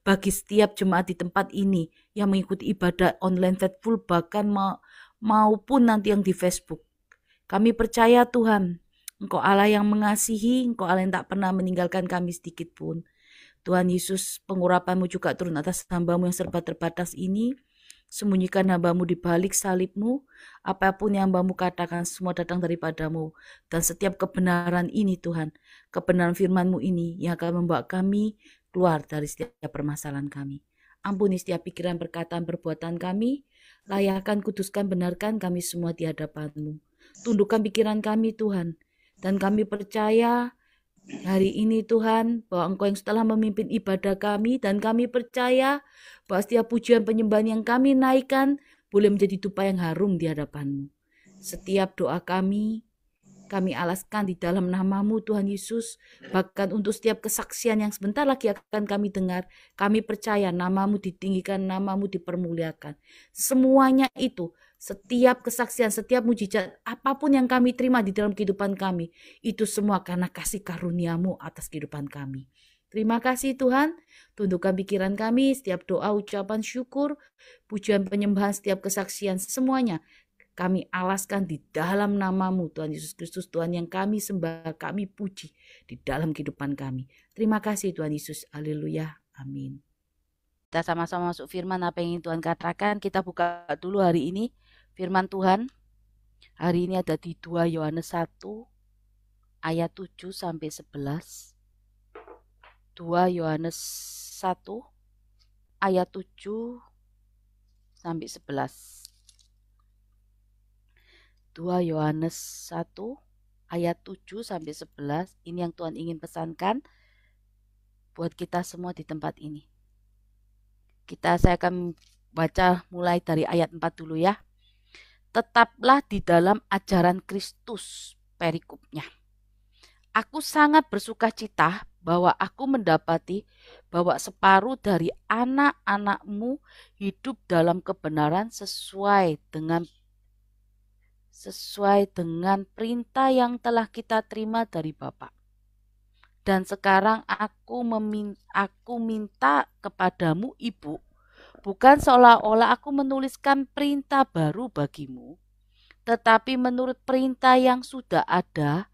bagi setiap jemaat di tempat ini yang mengikuti ibadah online faithful, bahkan maupun nanti yang di Facebook. Kami percaya Tuhan, Engkau Allah yang mengasihi, Engkau Allah yang tak pernah meninggalkan kami sedikit pun. Tuhan Yesus, pengurapan-Mu juga turun atas hamba-Mu yang serba terbatas ini. Sembunyikan hamba-Mu di balik salib-Mu. Apapun yang hamba-Mu katakan, semua datang daripada-Mu. Dan setiap kebenaran ini Tuhan, kebenaran firman-Mu ini yang akan membawa kami keluar dari setiap permasalahan kami. Ampuni setiap pikiran, perkataan, perbuatan kami. Layakkan, kuduskan, benarkan kami semua di hadapan-Mu. Tundukkan pikiran kami Tuhan. Dan kami percaya hari ini Tuhan, bahwa Engkau yang setelah memimpin ibadah kami, dan kami percaya bahwa setiap pujian penyembahan yang kami naikkan boleh menjadi dupa yang harum di hadapan-Mu. Setiap doa kami alaskan di dalam nama-Mu Tuhan Yesus. Bahkan untuk setiap kesaksian yang sebentar lagi akan kami dengar, kami percaya nama-Mu ditinggikan, nama-Mu dipermuliakan. Semuanya itu, setiap kesaksian, setiap mujizat, apapun yang kami terima di dalam kehidupan kami, itu semua karena kasih karunia-Mu atas kehidupan kami. Terima kasih Tuhan, tundukkan pikiran kami, setiap doa, ucapan syukur, pujian penyembahan, setiap kesaksian, semuanya kami alaskan di dalam nama-Mu Tuhan Yesus Kristus, Tuhan yang kami sembah, kami puji di dalam kehidupan kami. Terima kasih Tuhan Yesus, haleluya, amin. Kita sama-sama masuk firman apa yang ingin Tuhan katakan. Kita buka dulu hari ini firman Tuhan. Hari ini ada di 2 Yohanes 1 ayat 7 sampai 11. 2 Yohanes 1 ayat 7 sampai 11. 2 Yohanes 1 ayat 7 sampai 11. Ini yang Tuhan ingin pesankan buat kita semua di tempat ini. Saya akan baca mulai dari ayat 4 dulu ya. Tetaplah di dalam ajaran Kristus, perikopnya. Aku sangat bersuka cita bahwa aku mendapati bahwa separuh dari anak-anakmu hidup dalam kebenaran sesuai dengan perintah yang telah kita terima dari Bapa. Dan sekarang aku minta kepadamu, Ibu, bukan seolah-olah aku menuliskan perintah baru bagimu, tetapi menurut perintah yang sudah ada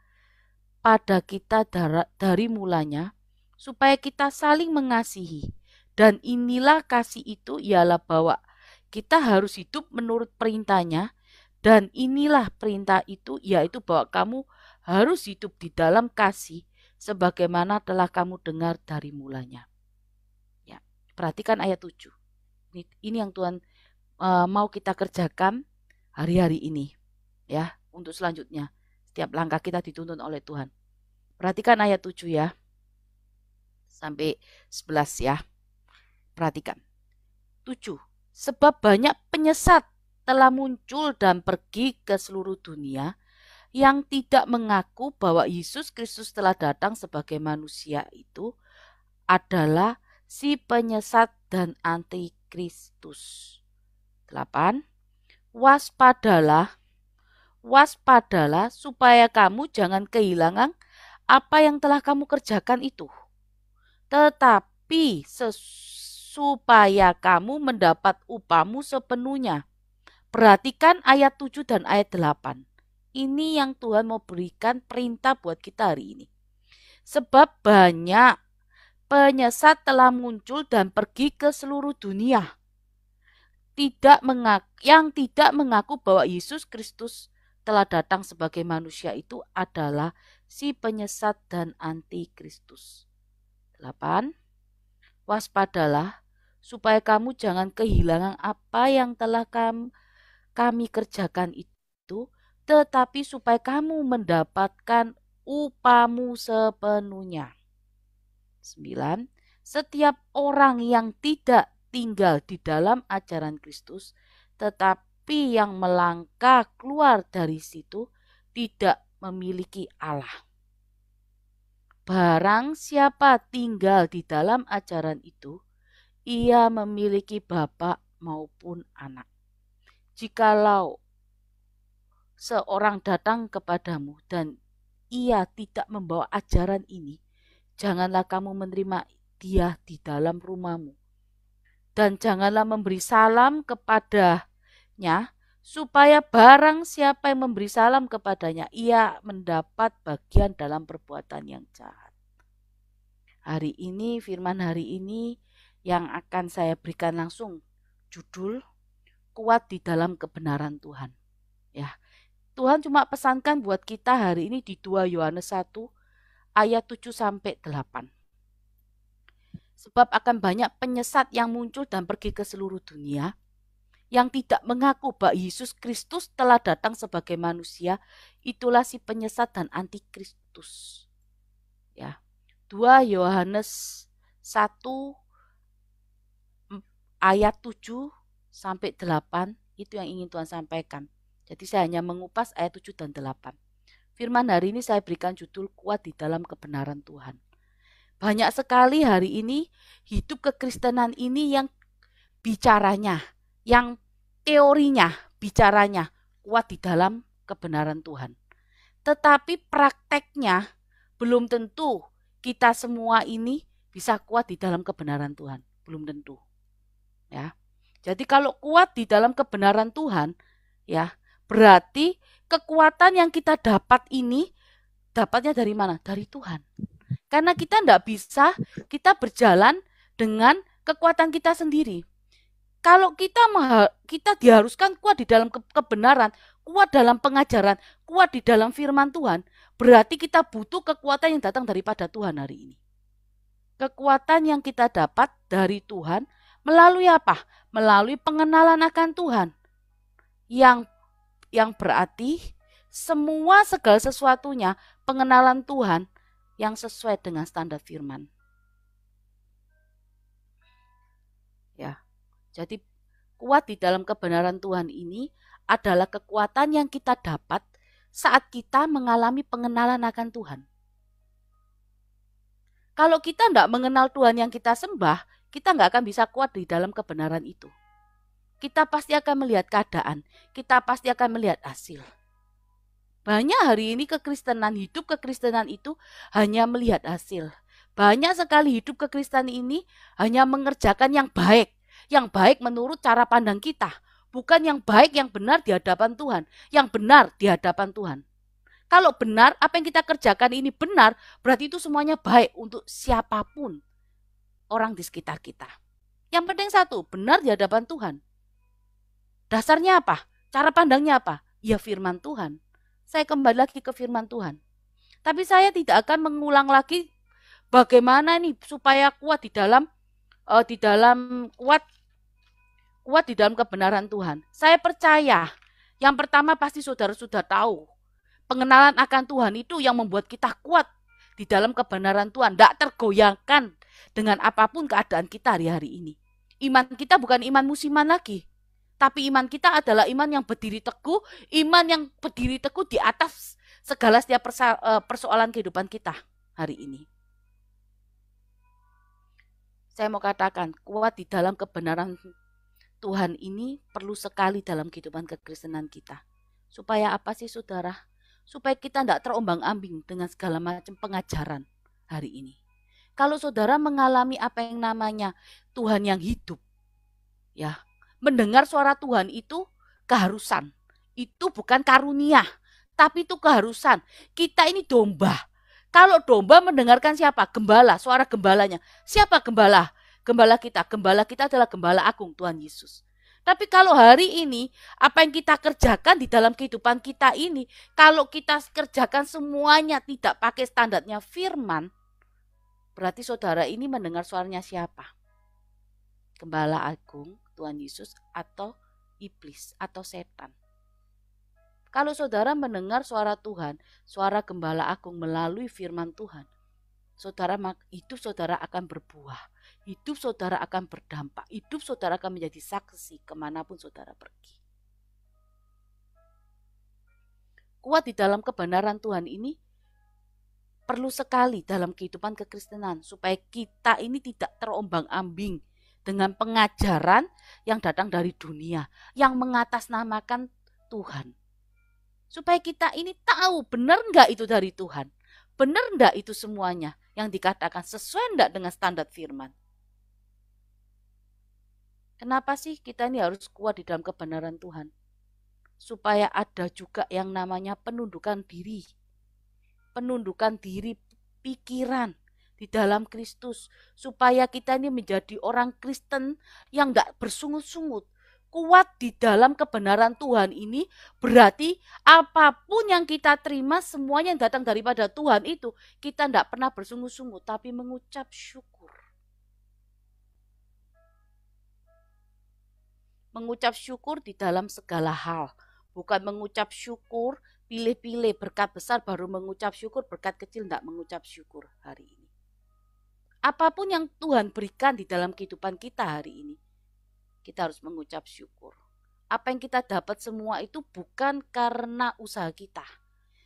pada kita dari mulanya, supaya kita saling mengasihi. Dan inilah kasih itu, ialah bahwa kita harus hidup menurut perintahnya. Dan inilah perintah itu, yaitu bahwa kamu harus hidup di dalam kasih, sebagaimana telah kamu dengar dari mulanya. Ya, perhatikan ayat 7. Ini yang Tuhan mau kita kerjakan hari-hari ini. Ya, untuk selanjutnya. Setiap langkah kita dituntun oleh Tuhan. Perhatikan ayat 7 ya. Sampai 11 ya. Perhatikan. 7. Sebab banyak penyesat telah muncul dan pergi ke seluruh dunia yang tidak mengaku bahwa Yesus Kristus telah datang sebagai manusia. Itu adalah si penyesat dan antikristus. 8. Waspadalah supaya kamu jangan kehilangan apa yang telah kamu kerjakan itu, tetapi supaya kamu mendapat upahmu sepenuhnya. Perhatikan ayat 7 dan ayat 8. Ini yang Tuhan mau berikan perintah buat kita hari ini. Sebab banyak penyesat telah muncul dan pergi ke seluruh dunia, yang tidak mengaku bahwa Yesus Kristus telah datang sebagai manusia. Itu adalah si penyesat dan antikristus. 8. Waspadalah supaya kamu jangan kehilangan apa yang telah kami kerjakan itu, tetapi supaya kamu mendapatkan upahmu sepenuhnya. 9. Setiap orang yang tidak tinggal di dalam ajaran Kristus, tetapi yang melangkah keluar dari situ, tidak memiliki Allah. Barang siapa tinggal di dalam ajaran itu, ia memiliki Bapa maupun anak. Jikalau seorang datang kepadamu dan ia tidak membawa ajaran ini, janganlah kamu menerima dia di dalam rumahmu. Dan janganlah memberi salam kepadanya, supaya barang siapa yang memberi salam kepadanya, ia mendapat bagian dalam perbuatan yang jahat. Hari ini, firman hari ini yang akan saya berikan langsung judul kuat di dalam kebenaran Tuhan. Ya, Tuhan cuma pesankan buat kita hari ini di 2 Yohanes 1 ayat 7 sampai 8. Sebab akan banyak penyesat yang muncul dan pergi ke seluruh dunia, yang tidak mengaku bahwa Yesus Kristus telah datang sebagai manusia. Itulah si penyesat dan antikristus. Ya. 2 Yohanes 1 ayat 7 sampai 8 itu yang ingin Tuhan sampaikan. Jadi saya hanya mengupas ayat 7 dan 8. Firman hari ini saya berikan judul kuat di dalam kebenaran Tuhan. Banyak sekali hari ini hidup kekristenan ini yang bicaranya, yang teorinya bicaranya kuat di dalam kebenaran Tuhan. Tetapi prakteknya belum tentu kita semua ini bisa kuat di dalam kebenaran Tuhan. Belum tentu. Ya. Jadi kalau kuat di dalam kebenaran Tuhan, ya, berarti kekuatan yang kita dapat ini dapatnya dari mana? Dari Tuhan. Karena kita tidak bisa kita berjalan dengan kekuatan kita sendiri. Kalau kita diharuskan kuat di dalam kebenaran, kuat dalam pengajaran, kuat di dalam firman Tuhan, berarti kita butuh kekuatan yang datang daripada Tuhan hari ini. Kekuatan yang kita dapat dari Tuhan melalui apa? Melalui pengenalan akan Tuhan. Yang berarti semua segala sesuatunya pengenalan Tuhan yang sesuai dengan standar firman. Ya. Jadi kuat di dalam kebenaran Tuhan ini adalah kekuatan yang kita dapat saat kita mengalami pengenalan akan Tuhan. Kalau kita tidak mengenal Tuhan yang kita sembah, kita nggak akan bisa kuat di dalam kebenaran itu. Kita pasti akan melihat keadaan, kita pasti akan melihat hasil. Banyak hari ini hidup kekristenan itu hanya melihat hasil. Banyak sekali hidup kekristenan ini hanya mengerjakan yang baik menurut cara pandang kita. Bukan yang baik, yang benar di hadapan Tuhan. Yang benar di hadapan Tuhan. Kalau benar, apa yang kita kerjakan ini benar, berarti itu semuanya baik untuk siapapun orang di sekitar kita. Yang penting satu, benar di hadapan Tuhan. Dasarnya apa? Cara pandangnya apa? Ya firman Tuhan. Saya kembali lagi ke firman Tuhan. Tapi saya tidak akan mengulang lagi bagaimana nih supaya kuat di dalam kuat di dalam kebenaran Tuhan. Saya percaya yang pertama pasti saudara sudah tahu. Pengenalan akan Tuhan itu yang membuat kita kuat di dalam kebenaran Tuhan. Tidak tergoyahkan dengan apapun keadaan kita hari-hari ini. Iman kita bukan iman musiman lagi. Tapi iman kita adalah iman yang berdiri teguh, iman yang berdiri teguh di atas segala setiap persoalan kehidupan kita hari ini. Saya mau katakan, kuat di dalam kebenaran Tuhan ini perlu sekali dalam kehidupan kekristenan kita. Supaya apa sih saudara? Supaya kita tidak terombang-ambing dengan segala macam pengajaran hari ini. Kalau saudara mengalami apa yang namanya Tuhan yang hidup, ya, mendengar suara Tuhan itu keharusan. Itu bukan karunia, tapi itu keharusan. Kita ini domba. Kalau domba mendengarkan siapa? Gembala, suara gembalanya. Siapa gembala? Gembala kita adalah gembala agung Tuhan Yesus. Tapi kalau hari ini, apa yang kita kerjakan di dalam kehidupan kita ini, kalau kita kerjakan semuanya tidak pakai standarnya firman, berarti saudara ini mendengar suaranya siapa? Gembala agung Tuhan Yesus atau iblis atau setan. Kalau saudara mendengar suara Tuhan, suara gembala agung melalui firman Tuhan, hidup saudara akan berbuah, hidup saudara akan berdampak, hidup saudara akan menjadi saksi kemanapun saudara pergi. Kuat di dalam kebenaran Tuhan ini perlu sekali dalam kehidupan kekristenan supaya kita ini tidak terombang-ambing dengan pengajaran yang datang dari dunia, yang mengatasnamakan Tuhan. Supaya kita ini tahu benar enggak itu dari Tuhan, benar enggak itu semuanya. yang dikatakan sesuai enggak dengan standar firman. Kenapa sih kita ini harus kuat di dalam kebenaran Tuhan? Supaya ada juga yang namanya penundukan diri pikiran di dalam Kristus, supaya kita ini menjadi orang Kristen yang enggak bersungut-sungut. Kuat di dalam kebenaran Tuhan ini berarti apapun yang kita terima, semuanya yang datang daripada Tuhan itu, kita enggak pernah bersungut-sungut, tapi mengucap syukur. Mengucap syukur di dalam segala hal. Bukan mengucap syukur, pilih-pilih berkat besar baru mengucap syukur, berkat kecil enggak mengucap syukur hari ini. Apapun yang Tuhan berikan di dalam kehidupan kita hari ini, kita harus mengucap syukur. Apa yang kita dapat semua itu bukan karena usaha kita.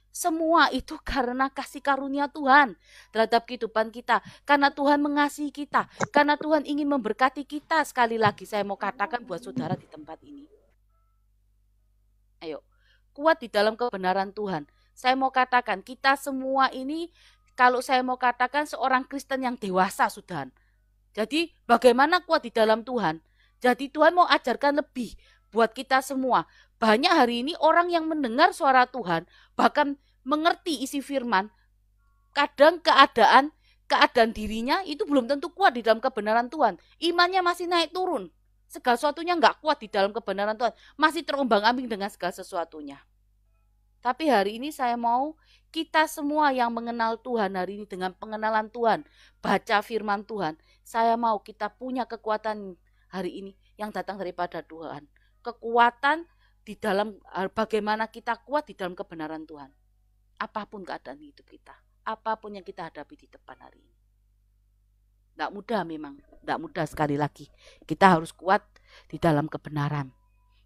Semua itu karena kasih karunia Tuhan terhadap kehidupan kita. Karena Tuhan mengasihi kita. Karena Tuhan ingin memberkati kita. Sekali lagi saya mau katakan buat saudara di tempat ini. Ayo, kuat di dalam kebenaran Tuhan. Saya mau katakan kita semua ini, kalau saya mau katakan seorang Kristen yang dewasa sudah. Jadi bagaimana kuat di dalam Tuhan? Jadi Tuhan mau ajarkan lebih buat kita semua. Banyak hari ini orang yang mendengar suara Tuhan, bahkan mengerti isi firman, kadang keadaan dirinya itu belum tentu kuat di dalam kebenaran Tuhan. Imannya masih naik turun. Segala sesuatunya enggak kuat di dalam kebenaran Tuhan. Masih terombang-ambing dengan segala sesuatunya. Tapi hari ini saya mau kita semua yang mengenal Tuhan hari ini dengan pengenalan Tuhan, baca firman Tuhan. Saya mau kita punya kekuatan hari ini yang datang daripada Tuhan. Kekuatan di dalam bagaimana kita kuat di dalam kebenaran Tuhan. Apapun keadaan hidup kita, apapun yang kita hadapi di depan hari ini. Tidak mudah memang, tidak mudah sekali lagi. Kita harus kuat di dalam kebenaran.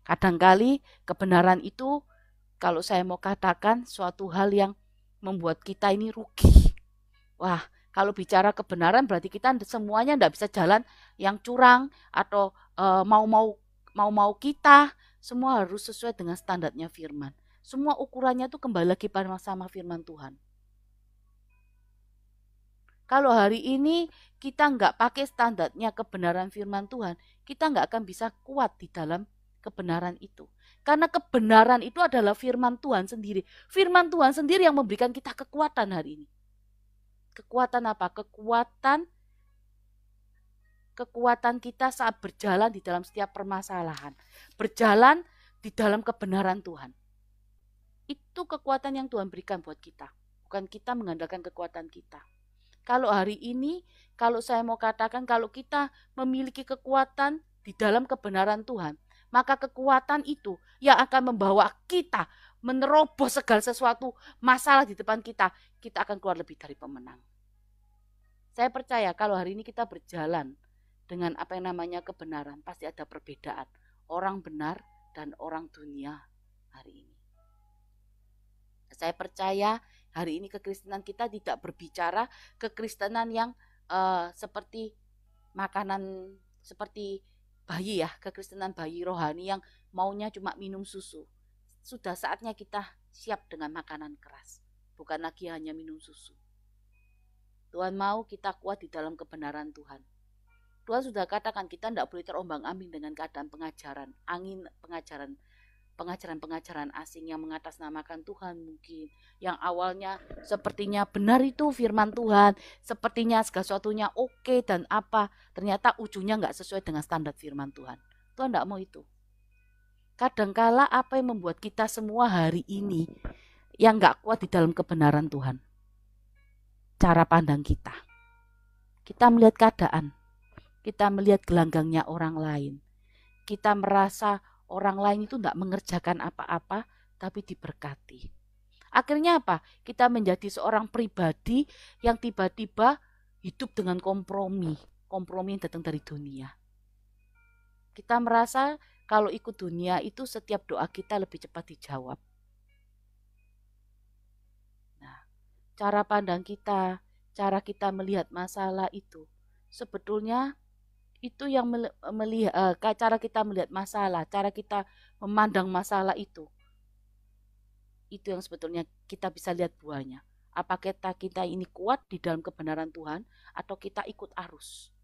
Kadangkali kebenaran itu, kalau saya mau katakan, suatu hal yang membuat kita ini rugi. Wah, kalau bicara kebenaran berarti kita semuanya tidak bisa jalan yang curang atau mau kita. Semua harus sesuai dengan standarnya firman. Semua ukurannya itu kembali lagi sama firman Tuhan. Kalau hari ini kita nggak pakai standarnya kebenaran firman Tuhan, kita nggak akan bisa kuat di dalam kebenaran itu. Karena kebenaran itu adalah firman Tuhan sendiri. Firman Tuhan sendiri yang memberikan kita kekuatan hari ini. Kekuatan apa? Kekuatan kita saat berjalan di dalam setiap permasalahan. Berjalan di dalam kebenaran Tuhan. Itu kekuatan yang Tuhan berikan buat kita. Bukan kita mengandalkan kekuatan kita. Kalau hari ini, kalau saya mau katakan, kalau kita memiliki kekuatan di dalam kebenaran Tuhan, maka kekuatan itu yang akan membawa kita menerobos segala sesuatu masalah di depan kita, kita akan keluar lebih dari pemenang. Saya percaya kalau hari ini kita berjalan dengan apa yang namanya kebenaran, pasti ada perbedaan orang benar dan orang dunia hari ini. Saya percaya hari ini kekristenan kita tidak berbicara kekristenan yang seperti makanan, seperti bayi ya, kekristenan bayi rohani yang maunya cuma minum susu. Sudah saatnya kita siap dengan makanan keras, bukan lagi hanya minum susu. Tuhan mau kita kuat di dalam kebenaran Tuhan. Tuhan sudah katakan kita tidak boleh terombang-ambing dengan keadaan pengajaran asing yang mengatasnamakan Tuhan mungkin. Yang awalnya sepertinya benar itu firman Tuhan, sepertinya segala sesuatunya oke dan apa, ternyata ujungnya nggak sesuai dengan standar firman Tuhan. Tuhan tidak mau itu. Kadangkala apa yang membuat kita semua hari ini yang nggak kuat di dalam kebenaran Tuhan? Cara pandang kita. Kita melihat keadaan. Kita melihat gelanggangnya orang lain. Kita merasa orang lain itu tidak mengerjakan apa-apa, tapi diberkati. Akhirnya apa? Kita menjadi seorang pribadi yang tiba-tiba hidup dengan kompromi yang datang dari dunia. Kita merasa kalau ikut dunia itu setiap doa kita lebih cepat dijawab. Nah, cara pandang kita, cara kita melihat masalah itu, sebetulnya itu yang cara kita melihat masalah, cara kita memandang masalah itu yang sebetulnya kita bisa lihat buahnya. Apa kita ini kuat di dalam kebenaran Tuhan atau kita ikut arus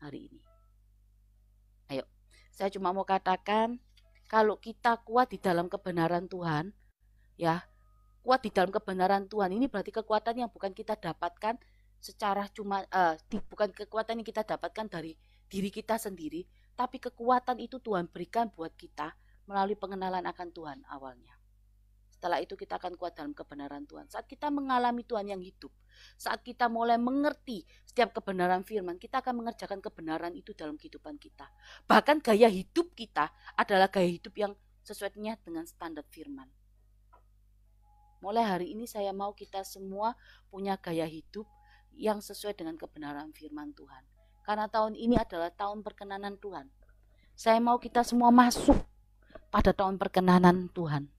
hari ini? Ayo, saya cuma mau katakan kalau kita kuat di dalam kebenaran Tuhan, ya, kuat di dalam kebenaran Tuhan ini berarti kekuatan yang bukan kita dapatkan secara bukan kekuatan yang kita dapatkan dari diri kita sendiri, tapi kekuatan itu Tuhan berikan buat kita melalui pengenalan akan Tuhan awalnya. Setelah itu kita akan kuat dalam kebenaran Tuhan. Saat kita mengalami Tuhan yang hidup, saat kita mulai mengerti setiap kebenaran firman, kita akan mengerjakan kebenaran itu dalam kehidupan kita. Bahkan gaya hidup kita adalah gaya hidup yang sesuainya dengan standar firman. Mulai hari ini saya mau kita semua punya gaya hidup yang sesuai dengan kebenaran firman Tuhan. Karena tahun ini adalah tahun perkenanan Tuhan. Saya mau kita semua masuk pada tahun perkenanan Tuhan.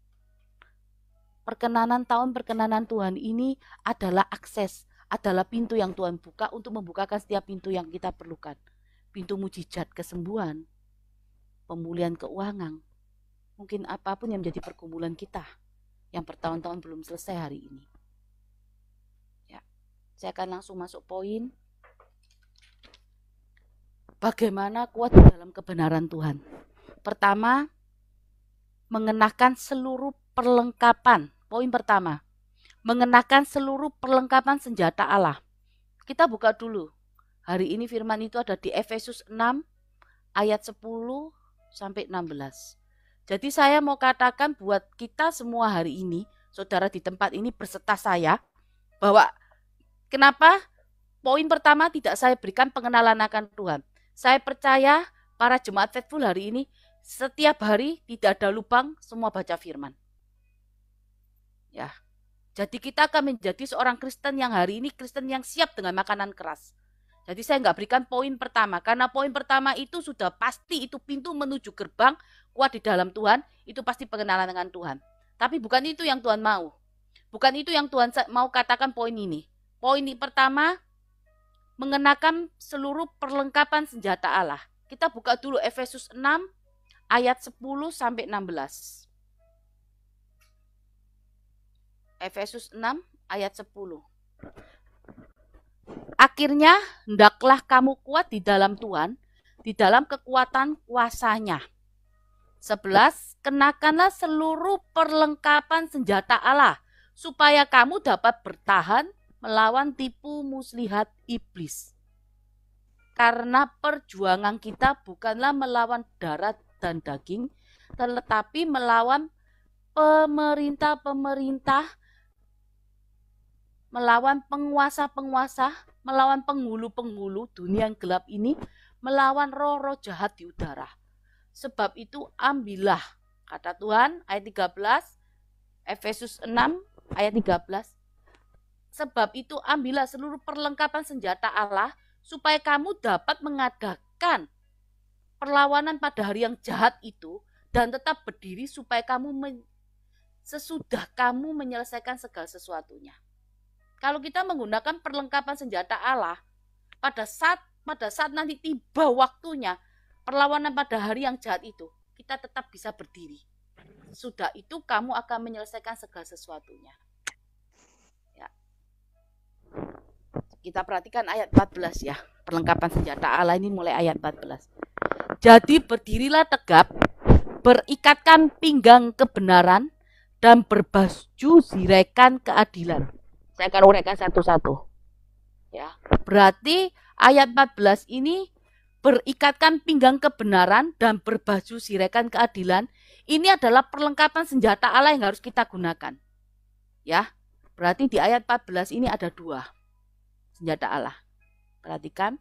Tahun perkenanan Tuhan ini adalah akses, adalah pintu yang Tuhan buka untuk membukakan setiap pintu yang kita perlukan. Pintu mujizat, kesembuhan, pemulihan keuangan, mungkin apapun yang menjadi pergumulan kita yang bertahun-tahun belum selesai hari ini. Ya, saya akan langsung masuk poin. Bagaimana kuat di dalam kebenaran Tuhan? Pertama, mengenakan seluruh perlengkapan. Poin pertama, mengenakan seluruh perlengkapan senjata Allah. Kita buka dulu. Hari ini firman itu ada di Efesus 6 ayat 10 sampai 16. Jadi saya mau katakan buat kita semua hari ini, saudara di tempat ini berserta saya, bahwa kenapa poin pertama tidak saya berikan pengenalan akan Tuhan. Saya percaya para jemaat faithful hari ini setiap hari tidak ada lubang, semua baca firman. Ya. Jadi kita akan menjadi seorang Kristen yang hari ini Kristen yang siap dengan makanan keras. Jadi saya nggak berikan poin pertama, karena poin pertama itu sudah pasti itu pintu menuju gerbang kuat di dalam Tuhan, itu pasti pengenalan dengan Tuhan. Tapi bukan itu yang Tuhan mau. Bukan itu yang Tuhan mau katakan poin ini. Poin ini pertama, mengenakan seluruh perlengkapan senjata Allah. Kita buka dulu Efesus 6 ayat 10 sampai 16. Efesus 6 ayat 10. Akhirnya hendaklah kamu kuat di dalam Tuhan, di dalam kekuatan kuasa-Nya. 11. Kenakanlah seluruh perlengkapan senjata Allah, supaya kamu dapat bertahan melawan tipu muslihat iblis. Karena perjuangan kita bukanlah melawan darah dan daging, tetapi melawan pemerintah-pemerintah, melawan penguasa-penguasa, melawan penghulu-penghulu dunia yang gelap ini, melawan roh-roh jahat di udara. Sebab itu ambillah, kata Tuhan, ayat 13, Efesus 6, ayat 13. Sebab itu ambillah seluruh perlengkapan senjata Allah, supaya kamu dapat mengadakan perlawanan pada hari yang jahat itu, dan tetap berdiri supaya sesudah kamu menyelesaikan segala sesuatunya. Kalau kita menggunakan perlengkapan senjata Allah, pada saat nanti tiba waktunya perlawanan pada hari yang jahat itu, kita tetap bisa berdiri. Sudah itu kamu akan menyelesaikan segala sesuatunya. Ya. Kita perhatikan ayat 14 ya. Perlengkapan senjata Allah ini mulai ayat 14. Jadi berdirilah tegap, berikatkan pinggang kebenaran, dan berbaju zirekan keadilan. Saya akan uraikan satu-satu. Ya, berarti ayat 14 ini berikatkan pinggang kebenaran dan berbaju zirekan keadilan. Ini adalah perlengkapan senjata Allah yang harus kita gunakan. Ya, berarti di ayat 14 ini ada 2 senjata Allah. Perhatikan.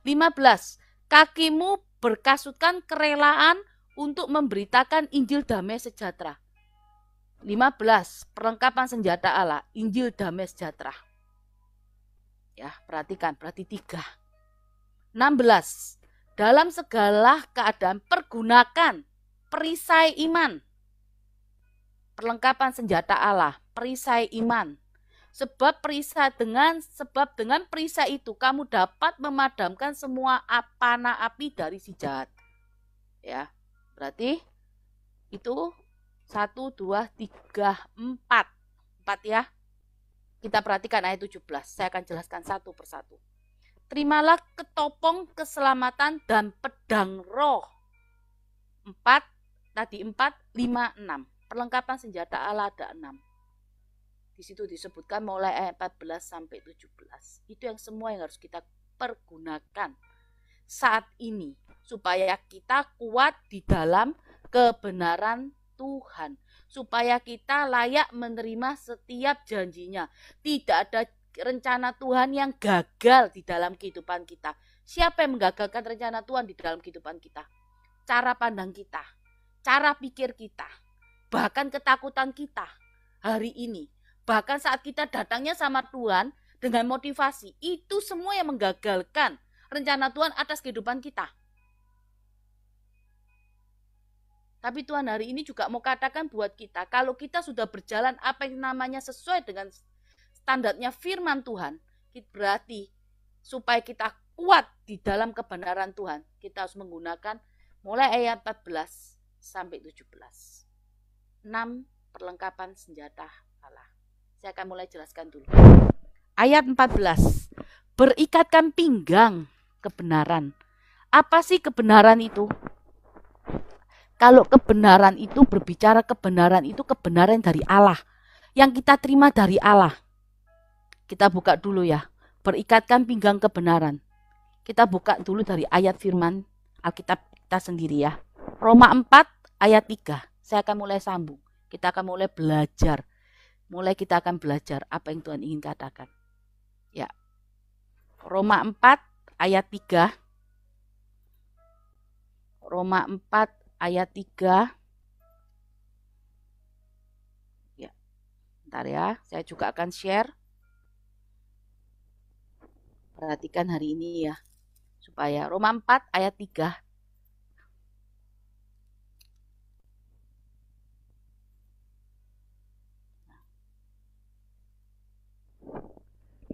15. Kakimu berkasutkan kerelaan untuk memberitakan Injil damai sejahtera. 15. Perlengkapan senjata Allah, Injil damai sejahtera. Ya, perhatikan, berarti 3. 16. Dalam segala keadaan pergunakan perisai iman. Perlengkapan senjata Allah, perisai iman. Sebab dengan perisai itu kamu dapat memadamkan semua panah api dari si jahat. Ya, berarti itu 1, 2, 3, 4. 4 ya. Kita perhatikan ayat 17. Saya akan jelaskan satu persatu. Terimalah ketopong keselamatan dan pedang roh. 4, 5, 6. Perlengkapan senjata Allah ada 6. Di situ disebutkan mulai ayat 14 sampai 17. Itu yang semua yang harus kita pergunakan saat ini supaya kita kuat di dalam kebenaran Tuhan, supaya kita layak menerima setiap janjinya. Tidak ada rencana Tuhan yang gagal di dalam kehidupan kita. Siapa yang menggagalkan rencana Tuhan di dalam kehidupan kita? Cara pandang kita, cara pikir kita, bahkan ketakutan kita hari ini. Bahkan saat kita datangnya sama Tuhan dengan motivasi, itu semua yang menggagalkan rencana Tuhan atas kehidupan kita. Tapi Tuhan hari ini juga mau katakan buat kita, kalau kita sudah berjalan apa yang namanya sesuai dengan standarnya firman Tuhan, berarti supaya kita kuat di dalam kebenaran Tuhan, kita harus menggunakan mulai ayat 14 sampai 17. 6 perlengkapan senjata Allah. Saya akan mulai jelaskan dulu. Ayat 14. Berikatkan pinggang kebenaran. Apa sih kebenaran itu? Kalau kebenaran itu berbicara kebenaran itu kebenaran dari Allah. Yang kita terima dari Allah. Kita buka dulu ya. Berikatkan pinggang kebenaran. Kita buka dulu dari ayat firman Alkitab kita sendiri ya. Roma 4 ayat 3. Saya akan mulai sambung. Kita akan mulai belajar. Kita akan belajar apa yang Tuhan ingin katakan. Ya. Roma 4 ayat 3. Roma 4 ayat 3. Ya. Bentar ya, saya juga akan share. Perhatikan hari ini ya. Supaya Roma 4 ayat 3.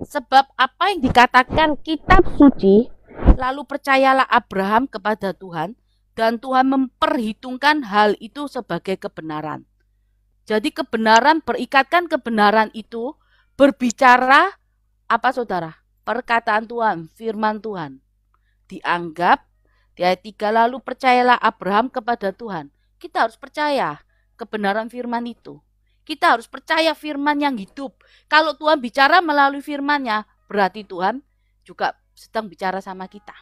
Sebab apa yang dikatakan kitab suci, lalu percayalah Abraham kepada Tuhan, dan Tuhan memperhitungkan hal itu sebagai kebenaran. Jadi kebenaran, berikatkan kebenaran itu berbicara apa saudara? Perkataan Tuhan, firman Tuhan. Dianggap di ayat 3, lalu percayalah Abraham kepada Tuhan. Kita harus percaya kebenaran firman itu. Kita harus percaya firman yang hidup. Kalau Tuhan bicara melalui firman-Nya, berarti Tuhan juga sedang bicara sama kita.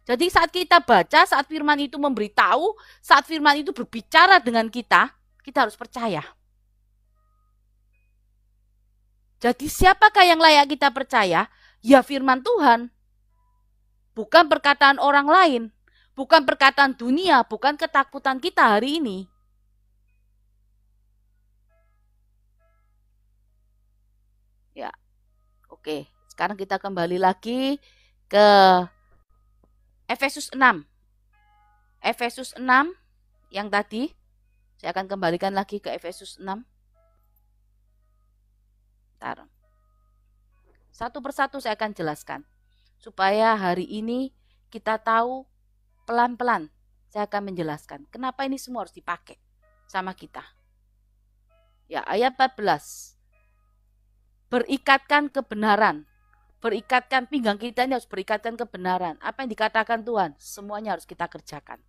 Jadi saat kita baca, saat firman itu memberitahu, saat firman itu berbicara dengan kita harus percaya. Jadi siapakah yang layak kita percaya? Ya firman Tuhan. Bukan perkataan orang lain. Bukan perkataan dunia, bukan ketakutan kita hari ini. Ya, oke. Sekarang kita kembali lagi ke Efesus 6. Efesus 6 yang tadi. Saya akan kembalikan lagi ke Efesus 6. Bentar. Satu persatu saya akan jelaskan. Supaya hari ini kita tahu pelan-pelan. Saya akan menjelaskan. Kenapa ini semua harus dipakai sama kita. Ya, ayat 14. Berikatkan kebenaran. Berikatkan pinggang kita ini harus berikatkan kebenaran. Apa yang dikatakan Tuhan? Semuanya harus kita kerjakan.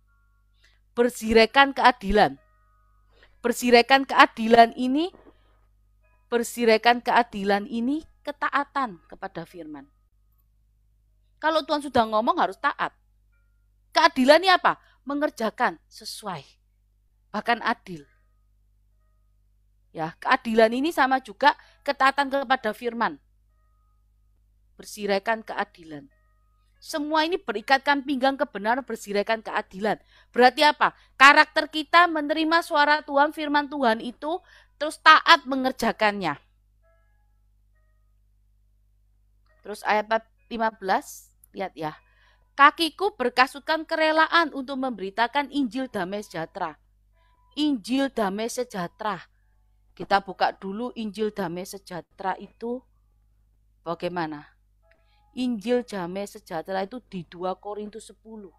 Bersiraikan keadilan. Bersiraikan keadilan ini ketaatan kepada firman. Kalau Tuhan sudah ngomong harus taat. Keadilan ini apa? Mengerjakan sesuai. Bahkan adil. Ya, keadilan ini sama juga ketaatan kepada firman. Bersiraikan keadilan. Semua ini berikatkan pinggang kebenaran, bersiraikan keadilan. Berarti apa? Karakter kita menerima suara Tuhan, firman Tuhan itu terus taat mengerjakannya. Terus ayat 15, lihat ya. Kakiku berkasutkan kerelaan untuk memberitakan Injil damai sejahtera. Injil damai sejahtera. Kita buka dulu Injil damai sejahtera itu bagaimana? Injil damai sejahtera itu di 2 Korintus 10.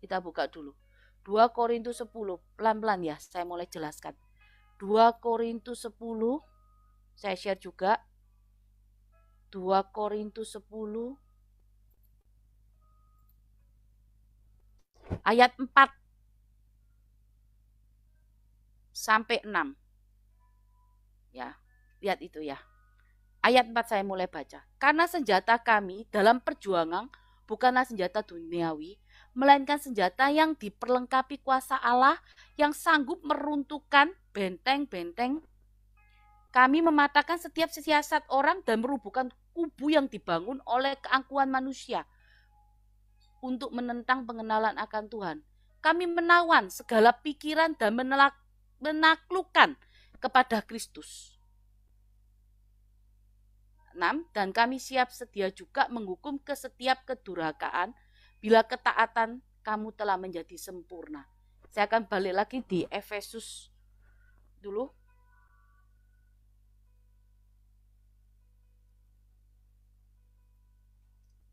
Kita buka dulu. 2 Korintus 10. Pelan-pelan ya, saya mulai jelaskan. 2 Korintus 10. Saya share juga. 2 Korintus 10 ayat 4 sampai 6. Ya, lihat itu ya. Ayat 4 saya mulai baca. Karena senjata kami dalam perjuangan bukanlah senjata duniawi, melainkan senjata yang diperlengkapi kuasa Allah yang sanggup meruntuhkan benteng-benteng. Kami mematahkan setiap siasat orang dan merubuhkan kubu yang dibangun oleh keangkuhan manusia untuk menentang pengenalan akan Tuhan. Kami menawan segala pikiran dan menaklukkan kepada Kristus. 6. Dan kami siap sedia juga menghukum ke setiap kedurhakaan bila ketaatan kamu telah menjadi sempurna. Saya akan balik lagi di Efesus dulu.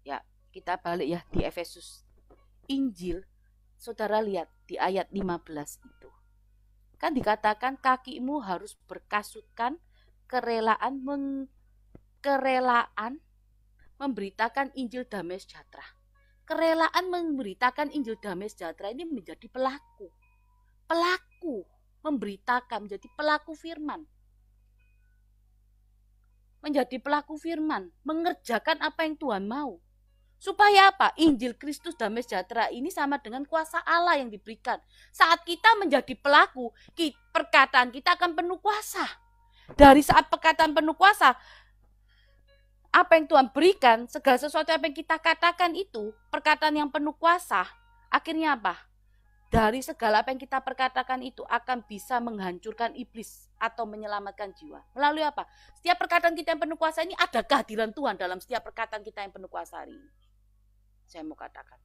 Ya, kita balik ya di Efesus. Injil, saudara lihat di ayat 15 itu. Kan dikatakan kakimu harus berkasutkan kerelaan memberitakan Injil damai sejahtera. Kerelaan memberitakan Injil damai sejahtera ini menjadi pelaku. Pelaku memberitakan, menjadi pelaku firman. Menjadi pelaku firman, mengerjakan apa yang Tuhan mau. Supaya apa? Injil Kristus damai sejahtera ini sama dengan kuasa Allah yang diberikan. Saat kita menjadi pelaku, perkataan kita akan penuh kuasa. Dari saat perkataan penuh kuasa, apa yang Tuhan berikan, segala sesuatu yang kita katakan itu, perkataan yang penuh kuasa, akhirnya apa? Dari segala apa yang kita perkatakan itu akan bisa menghancurkan iblis atau menyelamatkan jiwa. Melalui apa? Setiap perkataan kita yang penuh kuasa ini ada kehadiran Tuhan dalam setiap perkataan kita yang penuh kuasa hari ini. Saya mau katakan.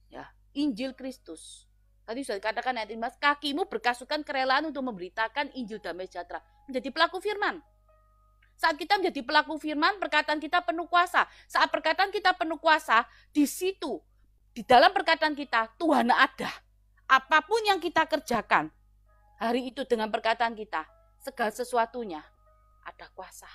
Ya, Injil Kristus. Tadi sudah dikatakan ayat 15, kakimu berkasutkan kerelaan untuk memberitakan Injil damai sejahtera. Menjadi pelaku firman. Saat kita menjadi pelaku firman, perkataan kita penuh kuasa. Saat perkataan kita penuh kuasa, di situ, di dalam perkataan kita, Tuhan ada. Apapun yang kita kerjakan, hari itu dengan perkataan kita, segala sesuatunya ada kuasa.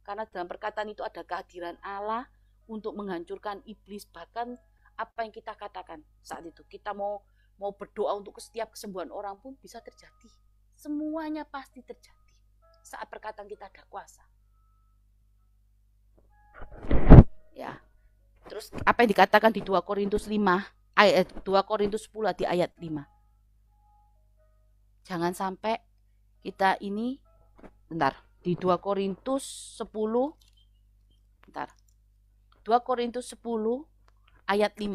Karena dalam perkataan itu ada kehadiran Allah untuk menghancurkan iblis, bahkan apa yang kita katakan saat itu. Kita mau berdoa untuk setiap kesembuhan orang pun bisa terjadi. Semuanya pasti terjadi saat perkataan kita ada kuasa. Ya. Terus apa yang dikatakan di 2 Korintus 5 ayat 2 Korintus 10 di ayat 5. Jangan sampai kita ini di 2 Korintus 10 2 Korintus 10 ayat 5.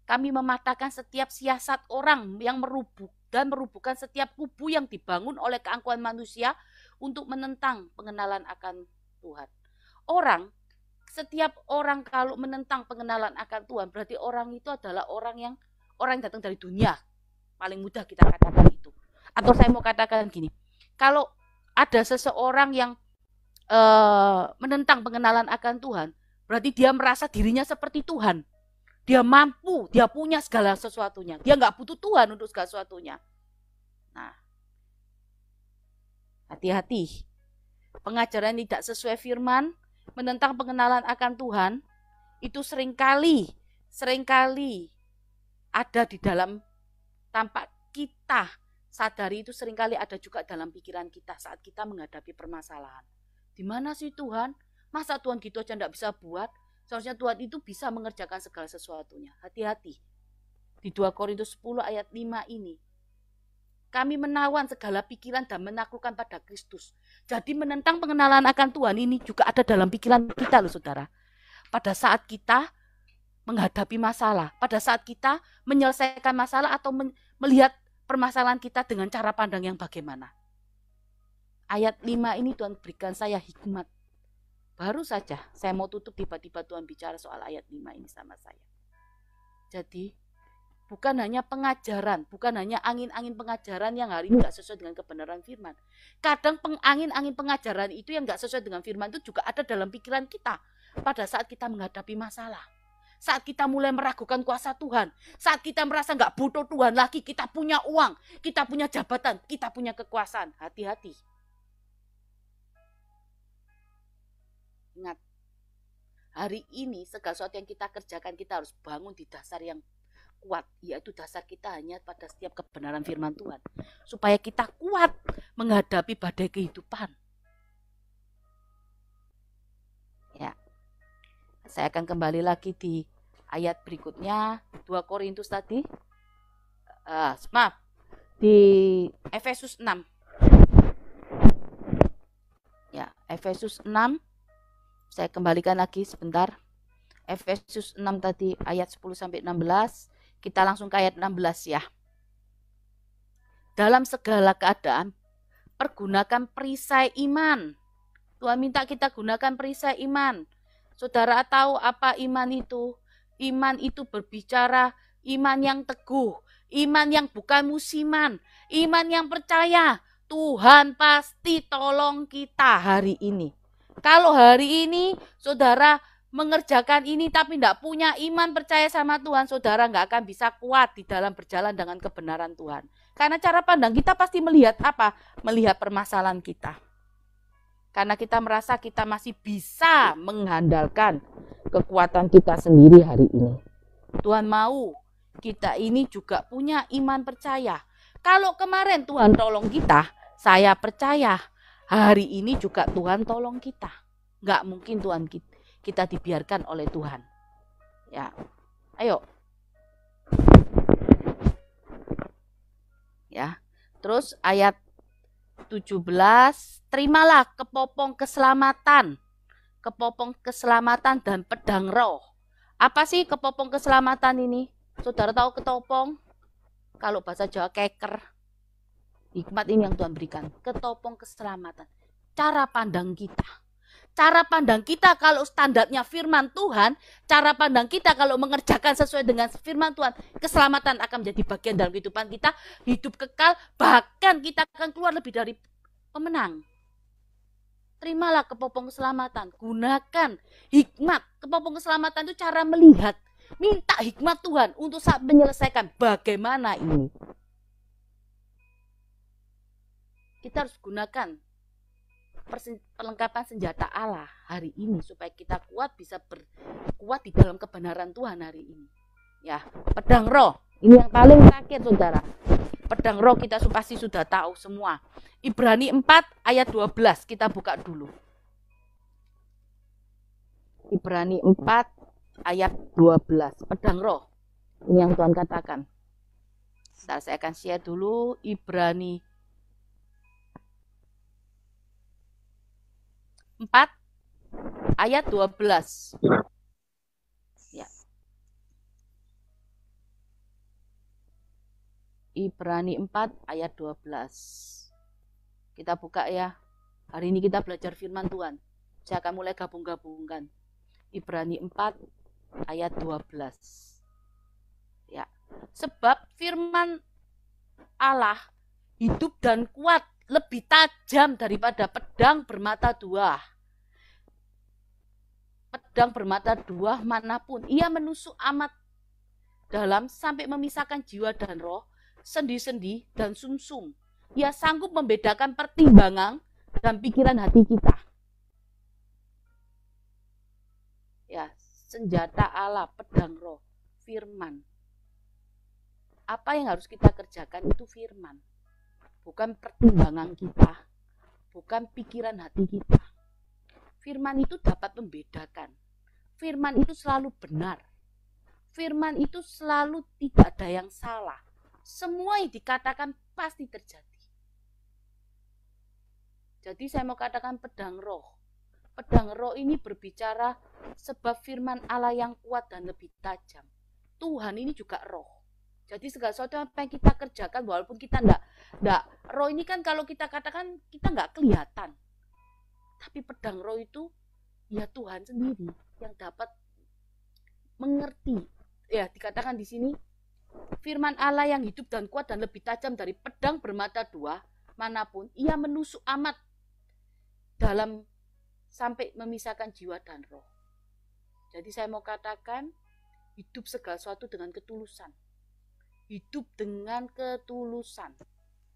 Kami mematahkan setiap siasat orang yang merubuhkan setiap kubu yang dibangun oleh keangkuhan manusia untuk menentang pengenalan akan Tuhan. Setiap orang kalau menentang pengenalan akan Tuhan, berarti orang itu adalah orang yang datang dari dunia. Paling mudah kita katakan itu. Atau saya mau katakan gini, kalau ada seseorang yang menentang pengenalan akan Tuhan, berarti dia merasa dirinya seperti Tuhan. Dia mampu, dia punya segala sesuatunya. Dia nggak butuh Tuhan untuk segala sesuatunya. Nah, hati-hati. Pengajaran tidak sesuai firman, menentang pengenalan akan Tuhan, itu seringkali ada di dalam, tanpa kita sadari itu seringkali ada juga dalam pikiran kita saat kita menghadapi permasalahan. Di mana sih Tuhan? Masa Tuhan gitu aja enggak bisa buat? Seharusnya Tuhan itu bisa mengerjakan segala sesuatunya. Hati-hati. Di 2 Korintus 10 ayat 5 ini. Kami menawan segala pikiran dan menaklukkan pada Kristus. Jadi menentang pengenalan akan Tuhan ini juga ada dalam pikiran kita loh saudara. Pada saat kita menghadapi masalah. Pada saat kita menyelesaikan masalah atau melihat permasalahan kita dengan cara pandang yang bagaimana. Ayat 5 ini Tuhan berikan saya hikmat. Baru saja saya mau tutup, tiba-tiba Tuhan bicara soal ayat 5 ini sama saya. Jadi bukan hanya pengajaran, bukan hanya angin-angin pengajaran yang hari ini gak sesuai dengan kebenaran firman. Kadang angin-angin pengajaran itu yang gak sesuai dengan firman itu juga ada dalam pikiran kita. Pada saat kita menghadapi masalah. Saat kita mulai meragukan kuasa Tuhan. Saat kita merasa gak butuh Tuhan lagi. Kita punya uang, kita punya jabatan, kita punya kekuasaan. Hati-hati. Ingat, hari ini segala sesuatu yang kita kerjakan, kita harus bangun di dasar yang kuat, yaitu dasar kita hanya pada setiap kebenaran firman Tuhan, supaya kita kuat menghadapi badai kehidupan. Ya, saya akan kembali lagi di ayat berikutnya, 2 Korintus tadi, di Efesus 6. Ya, Efesus 6, saya kembalikan lagi sebentar. Efesus 6 tadi ayat 10-16, kita langsung ke ayat 16 ya. Dalam segala keadaan, pergunakan perisai iman. Tuhan minta kita gunakan perisai iman. Saudara tahu apa iman itu? Iman itu berbicara iman yang teguh, iman yang bukan musiman, iman yang percaya Tuhan pasti tolong kita hari ini. Kalau hari ini saudara mengerjakan ini tapi tidak punya iman percaya sama Tuhan, saudara nggak akan bisa kuat di dalam berjalan dengan kebenaran Tuhan. Karena cara pandang kita pasti melihat apa? Melihat permasalahan kita. Karena kita merasa kita masih bisa mengandalkan kekuatan kita sendiri hari ini. Tuhan mau kita ini juga punya iman percaya. Kalau kemarin Tuhan tolong kita, saya percaya hari ini juga Tuhan tolong kita. Nggak mungkin Tuhan kita dibiarkan oleh Tuhan. Ya, ayo. Ya, terus ayat 17, terimalah kepopong keselamatan dan pedang roh. Apa sih kepopong keselamatan ini? Saudara tahu ketopong? Kalau bahasa Jawa keker. Hikmat ini yang Tuhan berikan. Ketopong keselamatan. Cara pandang kita. Cara pandang kita kalau standarnya firman Tuhan, cara pandang kita kalau mengerjakan sesuai dengan firman Tuhan, keselamatan akan menjadi bagian dalam kehidupan kita, hidup kekal, bahkan kita akan keluar lebih dari pemenang. Terimalah kepopong keselamatan, gunakan hikmat. Kepopong keselamatan itu cara melihat, minta hikmat Tuhan untuk saat menyelesaikan bagaimana ini. Kita harus gunakan perlengkapan senjata Allah hari ini supaya kita kuat, bisa berkuat di dalam kebenaran Tuhan hari ini. Ya, pedang roh. Ini yang paling terakhir saudara. Pedang roh kita pasti sudah tahu semua. Ibrani 4 ayat 12 kita buka dulu. Ibrani 4 ayat 12. Pedang roh. Ini yang Tuhan katakan. Saya akan share dulu Ibrani 4 ayat 12. Ya. Ibrani 4 ayat 12. Kita buka ya. Hari ini kita belajar firman Tuhan. Saya akan mulai gabung-gabungkan. Ibrani 4 ayat 12. Ya. Sebab firman Allah hidup dan kuat, lebih tajam daripada pedang bermata dua. Pedang bermata dua manapun. Ia menusuk amat dalam sampai memisahkan jiwa dan roh, sendi-sendi dan sumsum. Ia sanggup membedakan pertimbangan dan pikiran hati kita. Ya, senjata Allah, pedang roh, firman. Apa yang harus kita kerjakan itu firman. Bukan pertimbangan kita, bukan pikiran hati kita. Firman itu dapat membedakan. Firman itu selalu benar. Firman itu selalu tidak ada yang salah. Semua yang dikatakan pasti terjadi. Jadi saya mau katakan pedang roh. Pedang roh ini berbicara sebab firman Allah yang kuat dan lebih tajam. Tuhan ini juga roh. Jadi segala sesuatu apa yang kita kerjakan, walaupun kita enggak, roh ini kan kalau kita katakan kita enggak kelihatan. Tapi pedang roh itu ya Tuhan sendiri yang dapat mengerti. Ya, dikatakan di sini firman Allah yang hidup dan kuat dan lebih tajam dari pedang bermata dua manapun, ia menusuk amat dalam sampai memisahkan jiwa dan roh. Jadi saya mau katakan hidup segala sesuatu dengan ketulusan. Hidup dengan ketulusan.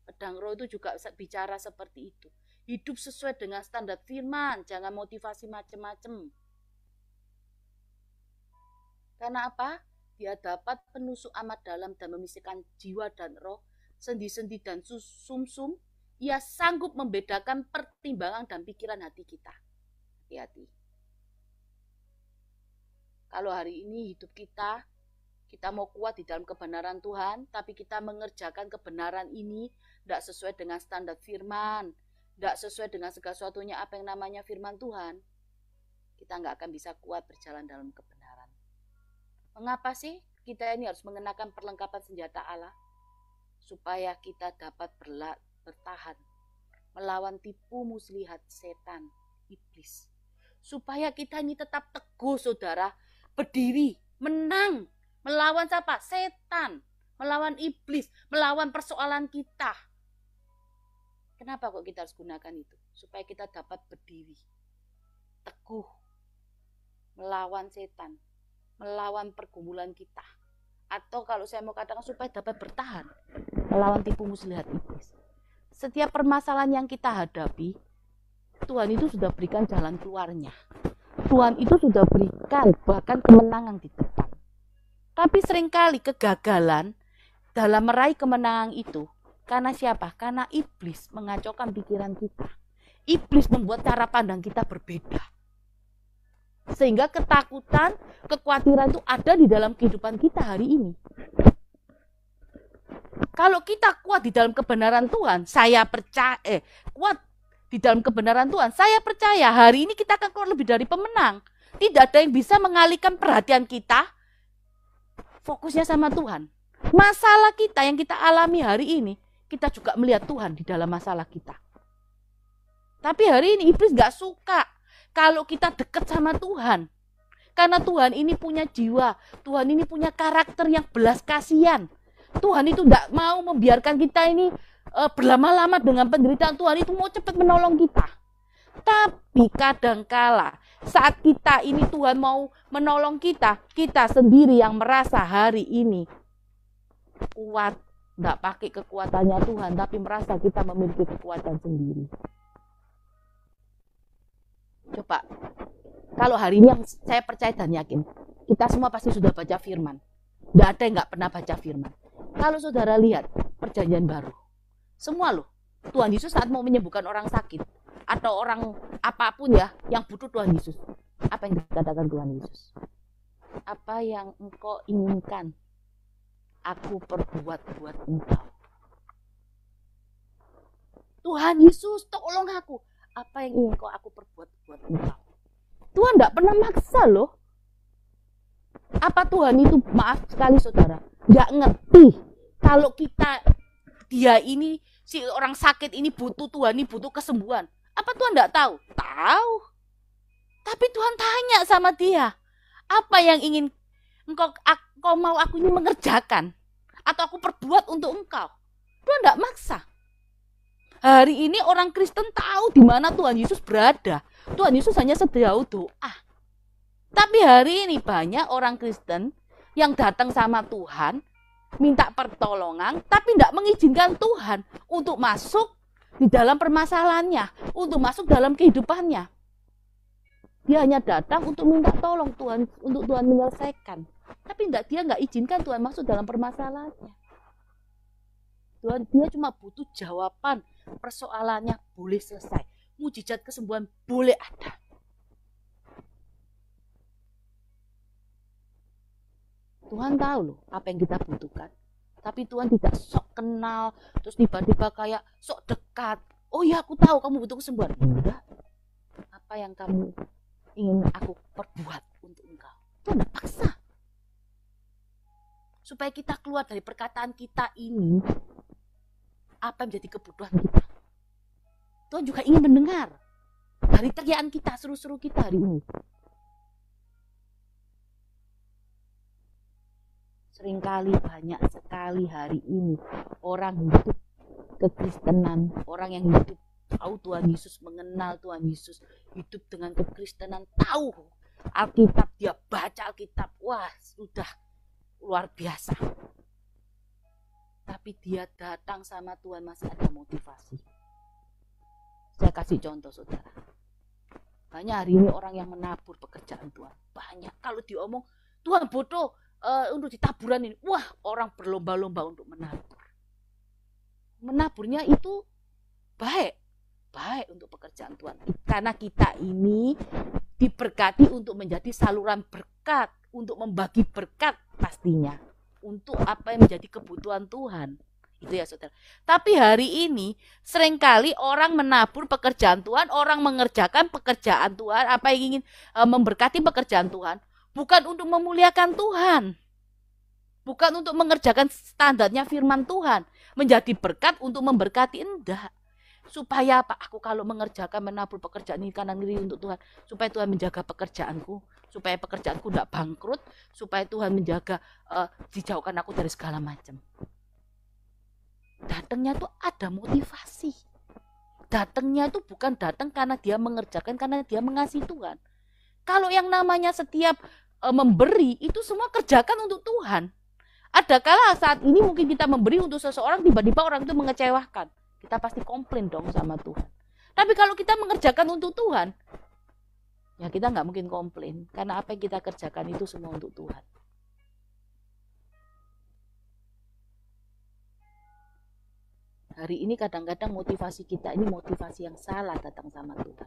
Pedang roh itu juga bicara seperti itu. Hidup sesuai dengan standar firman, jangan motivasi macam-macam. Karena apa? Dia dapat penusuk amat dalam dan memisahkan jiwa dan roh, sendi-sendi dan sumsum. Ia sanggup membedakan pertimbangan dan pikiran hati kita. Hati-hati. Kalau hari ini hidup kita mau kuat di dalam kebenaran Tuhan, tapi kita mengerjakan kebenaran ini tidak sesuai dengan standar firman, tidak sesuai dengan segala sesuatunya apa yang namanya firman Tuhan, kita nggak akan bisa kuat berjalan dalam kebenaran. Mengapa sih kita ini harus mengenakan perlengkapan senjata Allah? Supaya kita dapat bertahan melawan tipu muslihat setan, iblis. Supaya kita ini tetap teguh, saudara, berdiri, menang, melawan siapa? Setan, melawan iblis, melawan persoalan kita. Kenapa kok kita harus gunakan itu? Supaya kita dapat berdiri, teguh, melawan setan, melawan pergumulan kita. Atau kalau saya mau katakan supaya dapat bertahan melawan tipu muslihat iblis. Setiap permasalahan yang kita hadapi, Tuhan itu sudah berikan jalan keluarnya. Tuhan itu sudah berikan bahkan kemenangan di depan. Tapi seringkali kegagalan dalam meraih kemenangan itu karena siapa? Karena iblis mengacaukan pikiran kita. Iblis membuat cara pandang kita berbeda. Sehingga ketakutan, kekhawatiran itu ada di dalam kehidupan kita hari ini. Kalau kita kuat di dalam kebenaran Tuhan, kuat di dalam kebenaran Tuhan, saya percaya hari ini kita akan keluar lebih dari pemenang. Tidak ada yang bisa mengalihkan perhatian kita, fokusnya sama Tuhan. Masalah kita yang kita alami hari ini, kita juga melihat Tuhan di dalam masalah kita. Tapi hari ini iblis gak suka kalau kita dekat sama Tuhan. Karena Tuhan ini punya jiwa, Tuhan ini punya karakter yang belas kasihan. Tuhan itu tidak mau membiarkan kita ini berlama-lama dengan penderitaan. Tuhan itu mau cepat menolong kita. Tapi kadangkala saat kita ini Tuhan mau menolong kita, kita sendiri yang merasa hari ini kuat, tidak pakai kekuatannya Tuhan, tapi merasa kita memiliki kekuatan sendiri. Coba, kalau hari ini yang saya percaya dan yakin, kita semua pasti sudah baca firman. Tidak ada yang nggak pernah baca firman. Kalau saudara lihat perjanjian baru, semua loh, Tuhan Yesus saat mau menyembuhkan orang sakit atau orang apapun ya yang butuh Tuhan Yesus, apa yang dikatakan Tuhan Yesus? Apa yang engkau inginkan aku perbuat buat engkau. Tuhan Yesus, tolong aku. Apa yang ingin aku perbuat buat engkau. Tuhan tidak pernah maksa loh. Apa Tuhan itu, maaf sekali saudara, nggak ngerti kalau dia ini, si orang sakit ini butuh Tuhan, ini butuh kesembuhan. Apa Tuhan nggak tahu? Tahu. Tapi Tuhan tanya sama dia, apa yang ingin engkau mau aku ini mengerjakan atau aku perbuat untuk engkau? Tuhan nggak maksa. Hari ini orang Kristen tahu di mana Tuhan Yesus berada. Tuhan Yesus hanya sejauh doa. Tapi hari ini banyak orang Kristen yang datang sama Tuhan, minta pertolongan, tapi tidak mengizinkan Tuhan untuk masuk di dalam permasalahannya, untuk masuk dalam kehidupannya. Dia hanya datang untuk minta tolong Tuhan, untuk Tuhan menyelesaikan. Tapi dia nggak izinkan Tuhan masuk dalam permasalahannya. Dia cuma butuh jawaban, persoalannya boleh selesai. Mujizat kesembuhan boleh ada. Tuhan tahu loh apa yang kita butuhkan. Tapi Tuhan tidak sok kenal, terus tiba-tiba kayak sok dekat. Oh ya, aku tahu kamu butuh kesembuhan. Enggak. Apa yang kamu ingin aku perbuat untuk engkau? Tuhan tidak paksa. Supaya kita keluar dari perkataan kita ini, apa yang menjadi kebutuhan kita. Tuhan juga ingin mendengar dari teriakan kita, seru-seru kita hari ini. Seringkali banyak sekali hari ini orang hidup kekristenan, orang yang hidup tahu Tuhan Yesus, mengenal Tuhan Yesus, hidup dengan kekristenan, tahu Alkitab, dia baca Alkitab, wah sudah luar biasa. Tapi dia datang sama Tuhan masih ada motivasi. Saya kasih contoh saudara. Banyak hari ini orang yang menabur pekerjaan Tuhan. Banyak. Kalau diomong, Tuhan bodoh untuk ditaburan ini. Wah, orang berlomba-lomba untuk menabur. Menaburnya itu baik. Baik untuk pekerjaan Tuhan. Karena kita ini diberkati untuk menjadi saluran berkat. Untuk membagi berkat pastinya. Untuk apa yang menjadi kebutuhan Tuhan. Itu ya saudara. Tapi hari ini seringkali orang menabur pekerjaan Tuhan, orang mengerjakan pekerjaan Tuhan, apa yang ingin memberkati pekerjaan Tuhan, bukan untuk memuliakan Tuhan. Bukan untuk mengerjakan standarnya firman Tuhan, menjadi berkat untuk memberkati, enggak. Supaya apa? Aku kalau mengerjakan menabur pekerjaan ini kanan kiri untuk Tuhan, supaya Tuhan menjaga pekerjaanku, supaya pekerjaanku enggak bangkrut, supaya Tuhan menjaga dijauhkan aku dari segala macam. Datangnya tuh ada motivasi. Datangnya itu bukan datang karena dia mengerjakan, karena dia mengasihi Tuhan. Kalau yang namanya setiap memberi, itu semua kerjakan untuk Tuhan. Adakala saat ini mungkin kita memberi untuk seseorang, tiba-tiba orang itu mengecewakan. Kita pasti komplain dong sama Tuhan. Tapi kalau kita mengerjakan untuk Tuhan, ya kita nggak mungkin komplain. Karena apa yang kita kerjakan itu semua untuk Tuhan. Hari ini kadang-kadang motivasi kita ini motivasi yang salah datang sama Tuhan.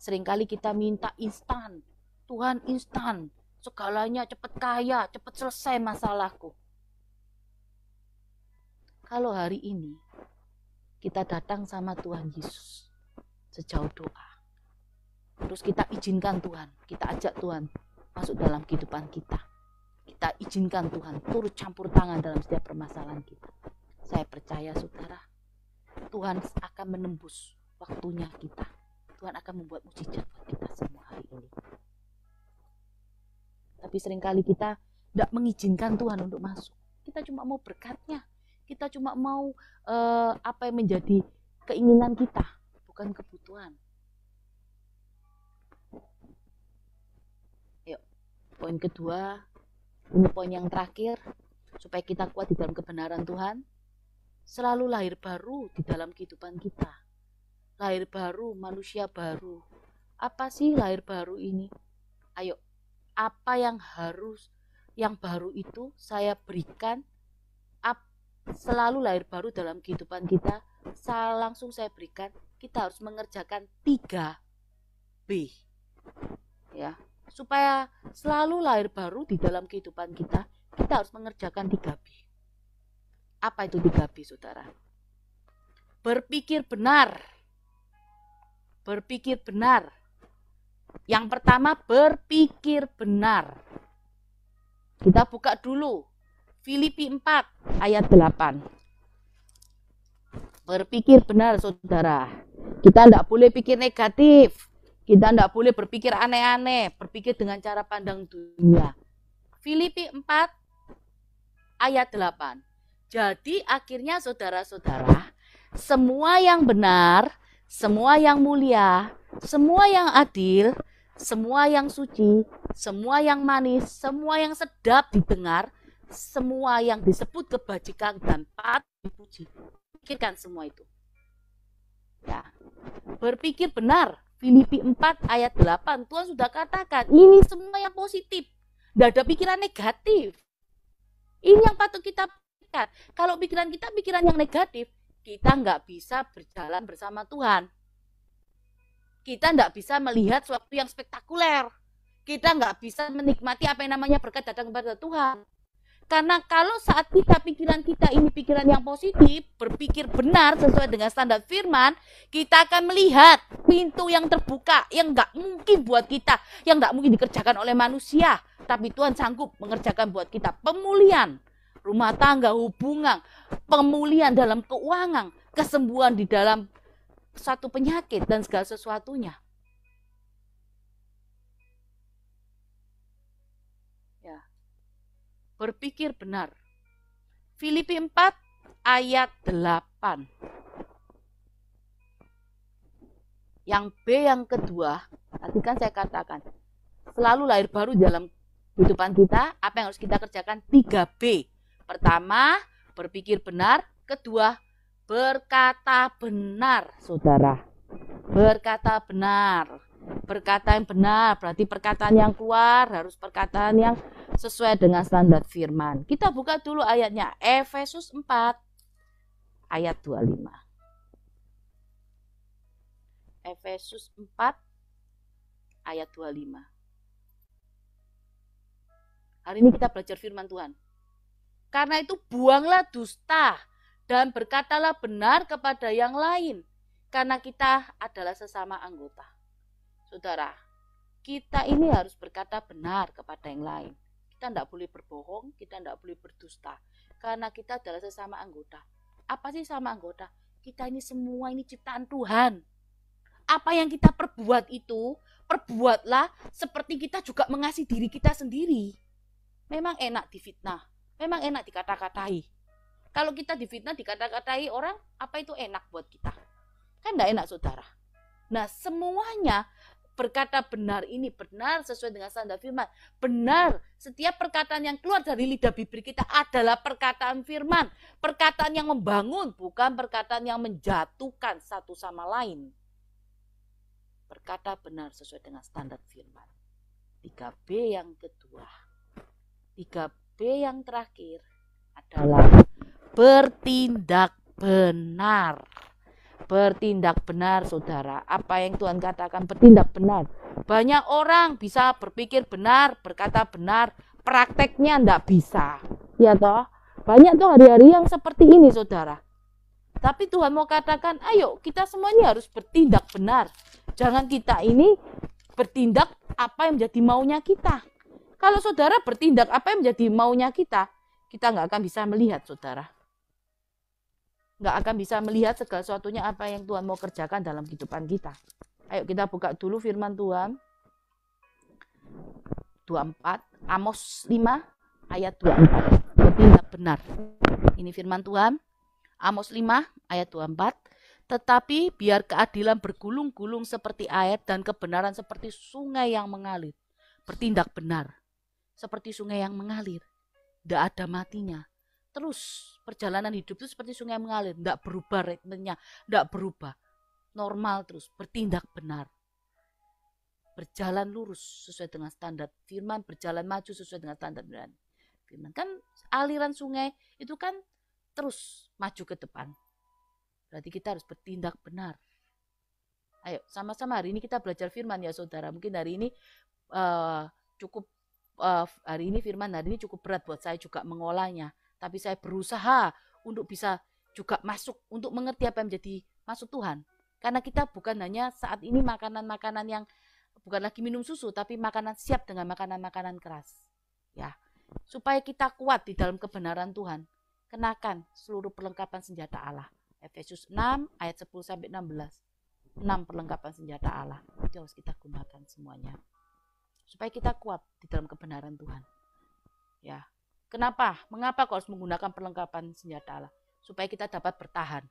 Seringkali kita minta instan. Tuhan instan. Segalanya cepat kaya, cepat selesai masalahku. Kalau hari ini kita datang sama Tuhan Yesus sejauh doa. Terus kita izinkan Tuhan, kita ajak Tuhan masuk dalam kehidupan kita. Kita izinkan Tuhan turut campur tangan dalam setiap permasalahan kita. Saya percaya saudara, Tuhan akan menembus waktunya kita. Tuhan akan membuat mujizat buat kita semua hari ini. Tapi seringkali kita tidak mengizinkan Tuhan untuk masuk. Kita cuma mau berkatnya. Kita cuma mau apa yang menjadi keinginan kita, bukan kebutuhan. Yuk, poin kedua, ini poin yang terakhir, supaya kita kuat di dalam kebenaran Tuhan. Selalu lahir baru di dalam kehidupan kita. Lahir baru, manusia baru. Apa sih lahir baru ini? Ayo, apa yang baru itu saya berikan? Selalu lahir baru dalam kehidupan kita. Langsung saya berikan. Kita harus mengerjakan 3B. Ya, supaya selalu lahir baru di dalam kehidupan kita, kita harus mengerjakan 3B. Apa itu 3B, saudara? Berpikir benar. Berpikir benar. Yang pertama, berpikir benar. Kita buka dulu Filipi 4 ayat 8. Berpikir benar, saudara. Kita tidak boleh pikir negatif. Kita tidak boleh berpikir aneh-aneh, berpikir dengan cara pandang dunia. Filipi 4 ayat 8. Jadi akhirnya saudara-saudara, semua yang benar, semua yang mulia, semua yang adil, semua yang suci, semua yang manis, semua yang sedap didengar, semua yang disebut kebajikan dan patut dipuji. Pikirkan semua itu. Ya. Berpikir benar. Filipi 4 ayat 8. Tuhan sudah katakan, ini semua yang positif. Tidak ada pikiran negatif. Ini yang patut kita pikirkan. Kalau pikiran kita pikiran yang negatif, kita nggak bisa berjalan bersama Tuhan. Kita nggak bisa melihat sesuatu yang spektakuler. Kita nggak bisa menikmati apa yang namanya berkat datang kepada Tuhan. Karena kalau saat pikiran kita ini pikiran yang positif, berpikir benar sesuai dengan standar firman, kita akan melihat pintu yang terbuka, yang nggak mungkin buat kita, yang nggak mungkin dikerjakan oleh manusia. Tapi Tuhan sanggup mengerjakan buat kita pemulihan rumah tangga, hubungan, pemulihan dalam keuangan, kesembuhan di dalam satu penyakit dan segala sesuatunya. Ya. Berpikir benar. Filipi 4 ayat 8. Yang B yang kedua, tadi kan saya katakan, selalu lahir baru dalam kehidupan kita. Apa yang harus kita kerjakan? 3B. Pertama, berpikir benar. Kedua, berkata benar, saudara. Berkata benar. Berkata yang benar, berarti perkataan yang keluar harus perkataan yang sesuai dengan standar firman. Kita buka dulu ayatnya, Efesus 4 ayat 25. Efesus 4 ayat 25. Hari ini kita belajar firman Tuhan. Karena itu buanglah dusta dan berkatalah benar kepada yang lain. Karena kita adalah sesama anggota. Saudara, kita ini harus berkata benar kepada yang lain. Kita tidak boleh berbohong, kita tidak boleh berdusta. Karena kita adalah sesama anggota. Apa sih sama anggota? Kita ini semua ini ciptaan Tuhan. Apa yang kita perbuat itu, perbuatlah seperti kita juga mengasihi diri kita sendiri. Memang enak difitnah, memang enak dikata-katai. Kalau kita difitnah, dikata-katai orang, apa itu enak buat kita? Kan tidak enak, saudara. Nah, semuanya berkata benar ini benar sesuai dengan standar firman. Benar, setiap perkataan yang keluar dari lidah bibir kita adalah perkataan firman. Perkataan yang membangun, bukan perkataan yang menjatuhkan satu sama lain. Berkata benar sesuai dengan standar firman. 3B yang kedua. 3B yang terakhir adalah bertindak benar. Bertindak benar, saudara. Apa yang Tuhan katakan bertindak benar. Banyak orang bisa berpikir benar, berkata benar, prakteknya enggak bisa. Ya toh? Banyak tuh hari-hari yang seperti ini, saudara. Tapi Tuhan mau katakan, ayo kita semua ini harus bertindak benar. Jangan kita ini bertindak apa yang menjadi maunya kita. Kalau saudara bertindak apa yang menjadi maunya kita enggak akan bisa melihat, saudara. Nggak akan bisa melihat segala sesuatunya apa yang Tuhan mau kerjakan dalam kehidupan kita. Ayo kita buka dulu firman Tuhan. 24, Amos 5 ayat 24. Bertindak benar. Ini firman Tuhan. Amos 5 ayat 24. Tetapi biar keadilan bergulung-gulung seperti air dan kebenaran seperti sungai yang mengalir. Bertindak benar. Seperti sungai yang mengalir. Tidak ada matinya. Terus perjalanan hidup itu seperti sungai mengalir, tidak berubah ritmenya, tidak berubah, normal terus, bertindak benar, berjalan lurus sesuai dengan standar firman, berjalan maju sesuai dengan standar firman. Kan aliran sungai itu kan terus maju ke depan, berarti kita harus bertindak benar. Ayo sama-sama hari ini kita belajar firman ya saudara. Mungkin hari ini hari ini firman hari ini cukup berat buat saya juga mengolahnya. Tapi saya berusaha untuk bisa juga masuk, untuk mengerti apa yang menjadi maksud Tuhan. Karena kita bukan hanya saat ini makanan-makanan yang bukan lagi minum susu, tapi makanan siap dengan makanan-makanan keras. Ya, supaya kita kuat di dalam kebenaran Tuhan, kenakan seluruh perlengkapan senjata Allah. Efesus 6 ayat 10 sampai 16. 6 perlengkapan senjata Allah. Itu harus kita gunakan semuanya. Supaya kita kuat di dalam kebenaran Tuhan. Ya. Kenapa? Mengapa kau harus menggunakan perlengkapan senjata Allah? Supaya kita dapat bertahan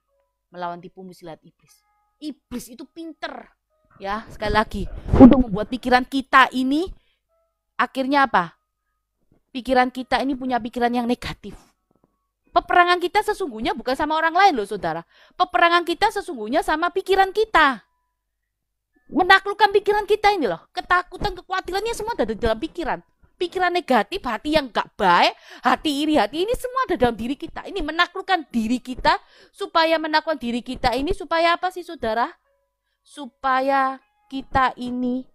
melawan tipu muslihat iblis. Iblis itu pinter. Ya, sekali lagi, untuk membuat pikiran kita ini akhirnya apa? Pikiran kita ini punya pikiran yang negatif. Peperangan kita sesungguhnya bukan sama orang lain loh, saudara. Peperangan kita sesungguhnya sama pikiran kita. Menaklukkan pikiran kita ini loh. Ketakutan, kekhawatirannya semua ada di dalam pikiran. Pikiran negatif, hati yang gak baik, hati iri, hati ini semua ada dalam diri kita. Ini menaklukkan diri kita, supaya menaklukkan diri kita ini, supaya apa sih saudara? Supaya kita ini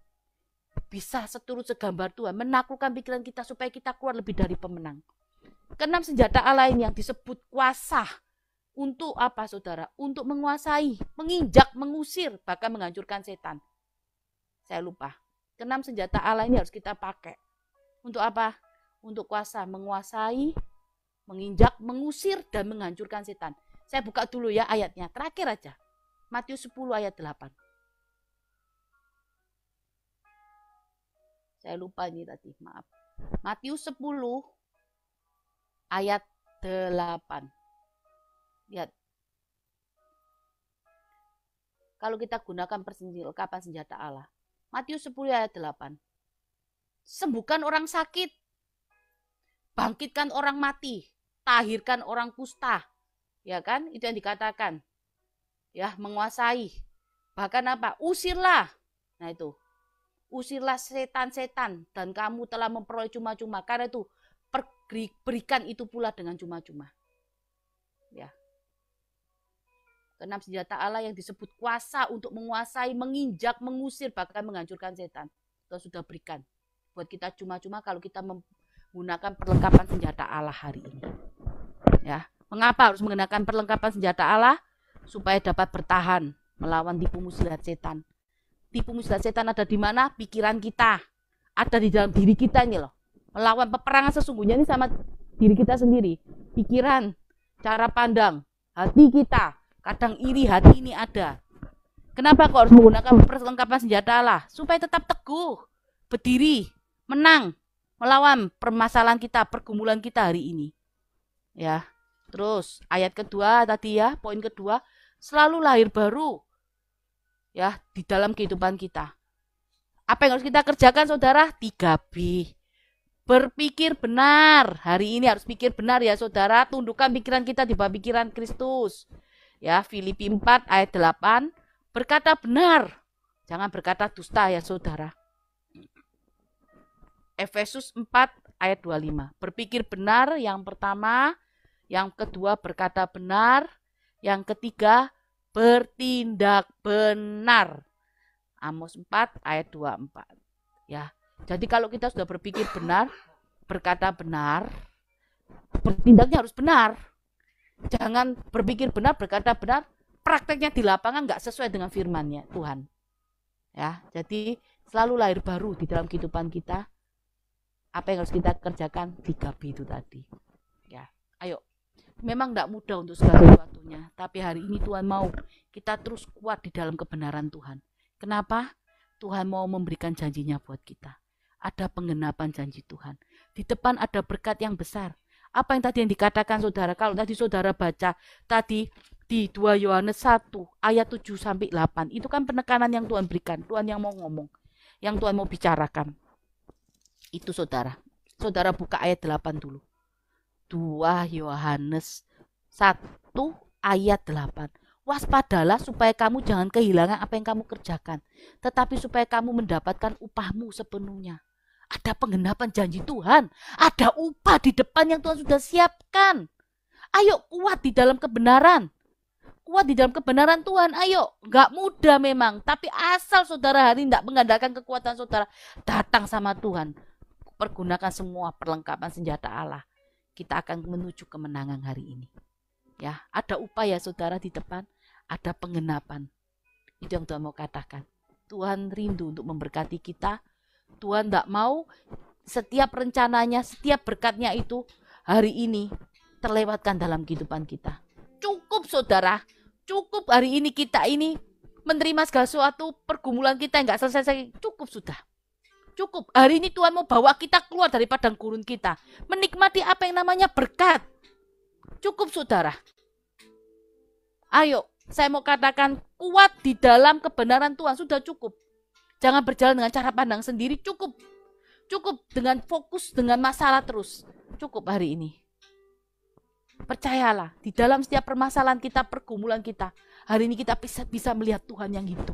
bisa seturut segambar Tuhan, menaklukkan pikiran kita supaya kita keluar lebih dari pemenang. Keenam senjata Allah ini yang disebut kuasa. Untuk apa saudara? Untuk menguasai, menginjak, mengusir, bahkan menghancurkan setan. Saya lupa. Keenam senjata Allah ini harus kita pakai. Untuk apa? Untuk kuasa, menguasai, menginjak, mengusir, dan menghancurkan setan. Saya buka dulu ya ayatnya, terakhir aja. Matius 10 ayat 8. Saya lupa ini tadi, maaf. Matius 10 ayat 8. Lihat. Kalau kita gunakan perlengkapan senjata Allah. Matius 10 ayat 8. Sembuhkan orang sakit, bangkitkan orang mati, tahirkan orang kusta, ya kan? Itu yang dikatakan, ya menguasai, Bahkan apa? Usirlah. Nah itu. Usirlah setan-setan dan kamu telah memperoleh cuma-cuma. Karena itu berikan itu pula dengan cuma-cuma. Ya. Keenam senjata Allah yang disebut kuasa untuk menguasai, menginjak, mengusir, bahkan menghancurkan setan. Tuhan sudah berikan buat kita cuma-cuma kalau kita menggunakan perlengkapan senjata Allah hari ini. Ya, mengapa harus menggunakan perlengkapan senjata Allah? Supaya dapat bertahan melawan tipu muslihat setan. Tipu muslihat setan ada di mana? Pikiran kita. Ada di dalam diri kita ini loh. Melawan peperangan sesungguhnya ini sama diri kita sendiri. Pikiran, cara pandang, hati kita. Kadang iri hati ini ada. Kenapa kok harus menggunakan perlengkapan senjata Allah? Supaya tetap teguh, berdiri, menang, melawan permasalahan kita, pergumulan kita hari ini. Ya. Terus ayat kedua tadi ya, poin kedua, selalu lahir baru. Ya, di dalam kehidupan kita. Apa yang harus kita kerjakan saudara? 3B. Berpikir benar. Hari ini harus pikir benar ya saudara. Tundukkan pikiran kita di bawah pikiran Kristus. Ya, Filipi 4 ayat 8, berkata benar. Jangan berkata dusta ya saudara. Efesus 4 ayat 25, berpikir benar yang pertama, yang kedua berkata benar, yang ketiga bertindak benar. Amos 4 ayat 24. Ya. Jadi kalau kita sudah berpikir benar, berkata benar, bertindaknya harus benar. Jangan berpikir benar, berkata benar, prakteknya di lapangan nggak sesuai dengan firman-Nya Tuhan. Ya, jadi selalu lahir baru di dalam kehidupan kita. Apa yang harus kita kerjakan? 3B itu tadi. Ya, ayo. Memang nggak mudah untuk segala sesuatunya, tapi hari ini Tuhan mau kita terus kuat di dalam kebenaran Tuhan. Kenapa? Tuhan mau memberikan janjinya buat kita. Ada penggenapan janji Tuhan. Di depan ada berkat yang besar. Apa yang tadi yang dikatakan saudara? Kalau tadi saudara baca tadi di 2 Yohanes 1 ayat 7 sampai 8, itu kan penekanan yang Tuhan berikan, Tuhan yang mau ngomong, yang Tuhan mau bicarakan. Itu saudara. Saudara buka ayat 8 dulu. 2 Yohanes 1 ayat 8. Waspadalah supaya kamu jangan kehilangan apa yang kamu kerjakan, tetapi supaya kamu mendapatkan upahmu sepenuhnya. Ada penggenapan janji Tuhan. Ada upah di depan yang Tuhan sudah siapkan. Ayo kuat di dalam kebenaran. Kuat di dalam kebenaran Tuhan. Ayo. Gak mudah memang. Tapi asal saudara hari ini tidak mengandalkan kekuatan saudara. Datang sama Tuhan. Pergunakan semua perlengkapan senjata Allah. Kita akan menuju kemenangan hari ini. Ya, ada upah ya saudara di depan. Ada penggenapan. Itu yang Tuhan mau katakan. Tuhan rindu untuk memberkati kita. Tuhan tidak mau setiap rencananya, setiap berkatnya itu hari ini terlewatkan dalam kehidupan kita. Cukup saudara, cukup hari ini kita ini menerima segala sesuatu, pergumulan kita yang gak selesai, cukup sudah. Cukup, hari ini Tuhan mau bawa kita keluar dari padang gurun kita, menikmati apa yang namanya berkat. Cukup saudara. Ayo, saya mau katakan kuat di dalam kebenaran Tuhan, sudah cukup. Jangan berjalan dengan cara pandang sendiri, cukup. Cukup dengan fokus dengan masalah terus. Cukup hari ini. Percayalah, di dalam setiap permasalahan kita, pergumulan kita, hari ini kita bisa melihat Tuhan yang hidup.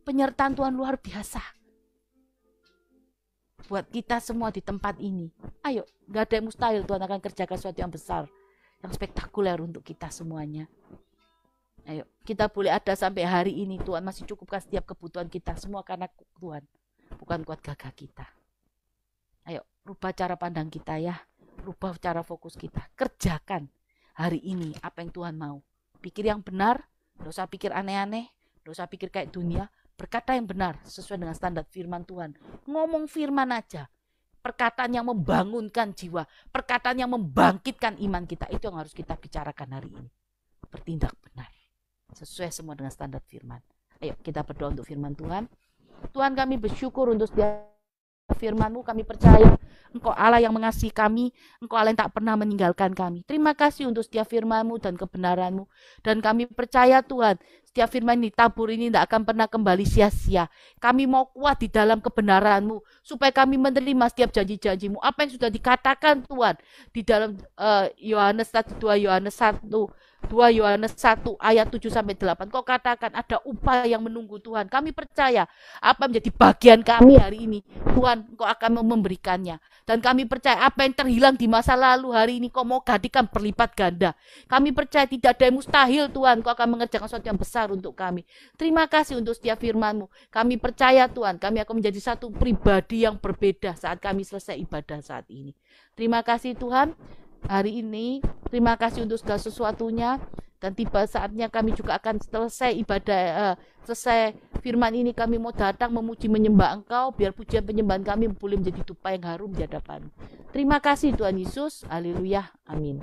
Penyertaan Tuhan luar biasa. Buat kita semua di tempat ini. Ayo, gak ada yang mustahil, Tuhan akan kerjakan sesuatu yang besar, yang spektakuler untuk kita semuanya. Ayo, kita boleh ada sampai hari ini. Tuhan masih cukupkan setiap kebutuhan kita. Semua karena Tuhan, bukan kuat gagah kita. Ayo, rubah cara pandang kita ya. Rubah cara fokus kita. Kerjakan hari ini apa yang Tuhan mau. Pikir yang benar. Gak usah pikir aneh-aneh. Gak usah pikir kayak dunia. Berkata yang benar sesuai dengan standar firman Tuhan. Ngomong firman aja. Perkataan yang membangunkan jiwa. Perkataan yang membangkitkan iman kita. Itu yang harus kita bicarakan hari ini. Bertindak benar. Sesuai semua dengan standar firman. Ayo kita berdoa untuk firman Tuhan. Tuhan, kami bersyukur untuk setiap firman-Mu. Kami percaya Engkau Allah yang mengasihi kami. Engkau Allah yang tak pernah meninggalkan kami. Terima kasih untuk setiap firman-Mu dan kebenaran-Mu. Dan kami percaya Tuhan, setiap firman ditabur ini tidak akan pernah kembali sia-sia. Kami mau kuat di dalam kebenaran-Mu. Supaya kami menerima setiap janji-janji-Mu. Apa yang sudah dikatakan Tuhan di dalam Yohanes 2 Yohanes 1 2 Yohanes 1 ayat 7-8. Kau katakan ada upah yang menunggu Tuhan. Kami percaya apa menjadi bagian kami hari ini, Tuhan Kau akan memberikannya. Dan kami percaya apa yang terhilang di masa lalu hari ini Kau mau gantikan berlipat ganda. Kami percaya tidak ada yang mustahil, Tuhan Kau akan mengerjakan sesuatu yang besar untuk kami. Terima kasih untuk setiap firman-Mu. Kami percaya Tuhan, kami akan menjadi satu pribadi yang berbeda saat kami selesai ibadah saat ini. Terima kasih Tuhan hari ini, terima kasih untuk segala sesuatunya, dan tiba saatnya kami juga akan selesai ibadah, selesai firman ini kami mau datang memuji menyembah Engkau, biar pujian penyembahan kami boleh menjadi dupa yang harum di hadapan. Terima kasih Tuhan Yesus, haleluya, amin.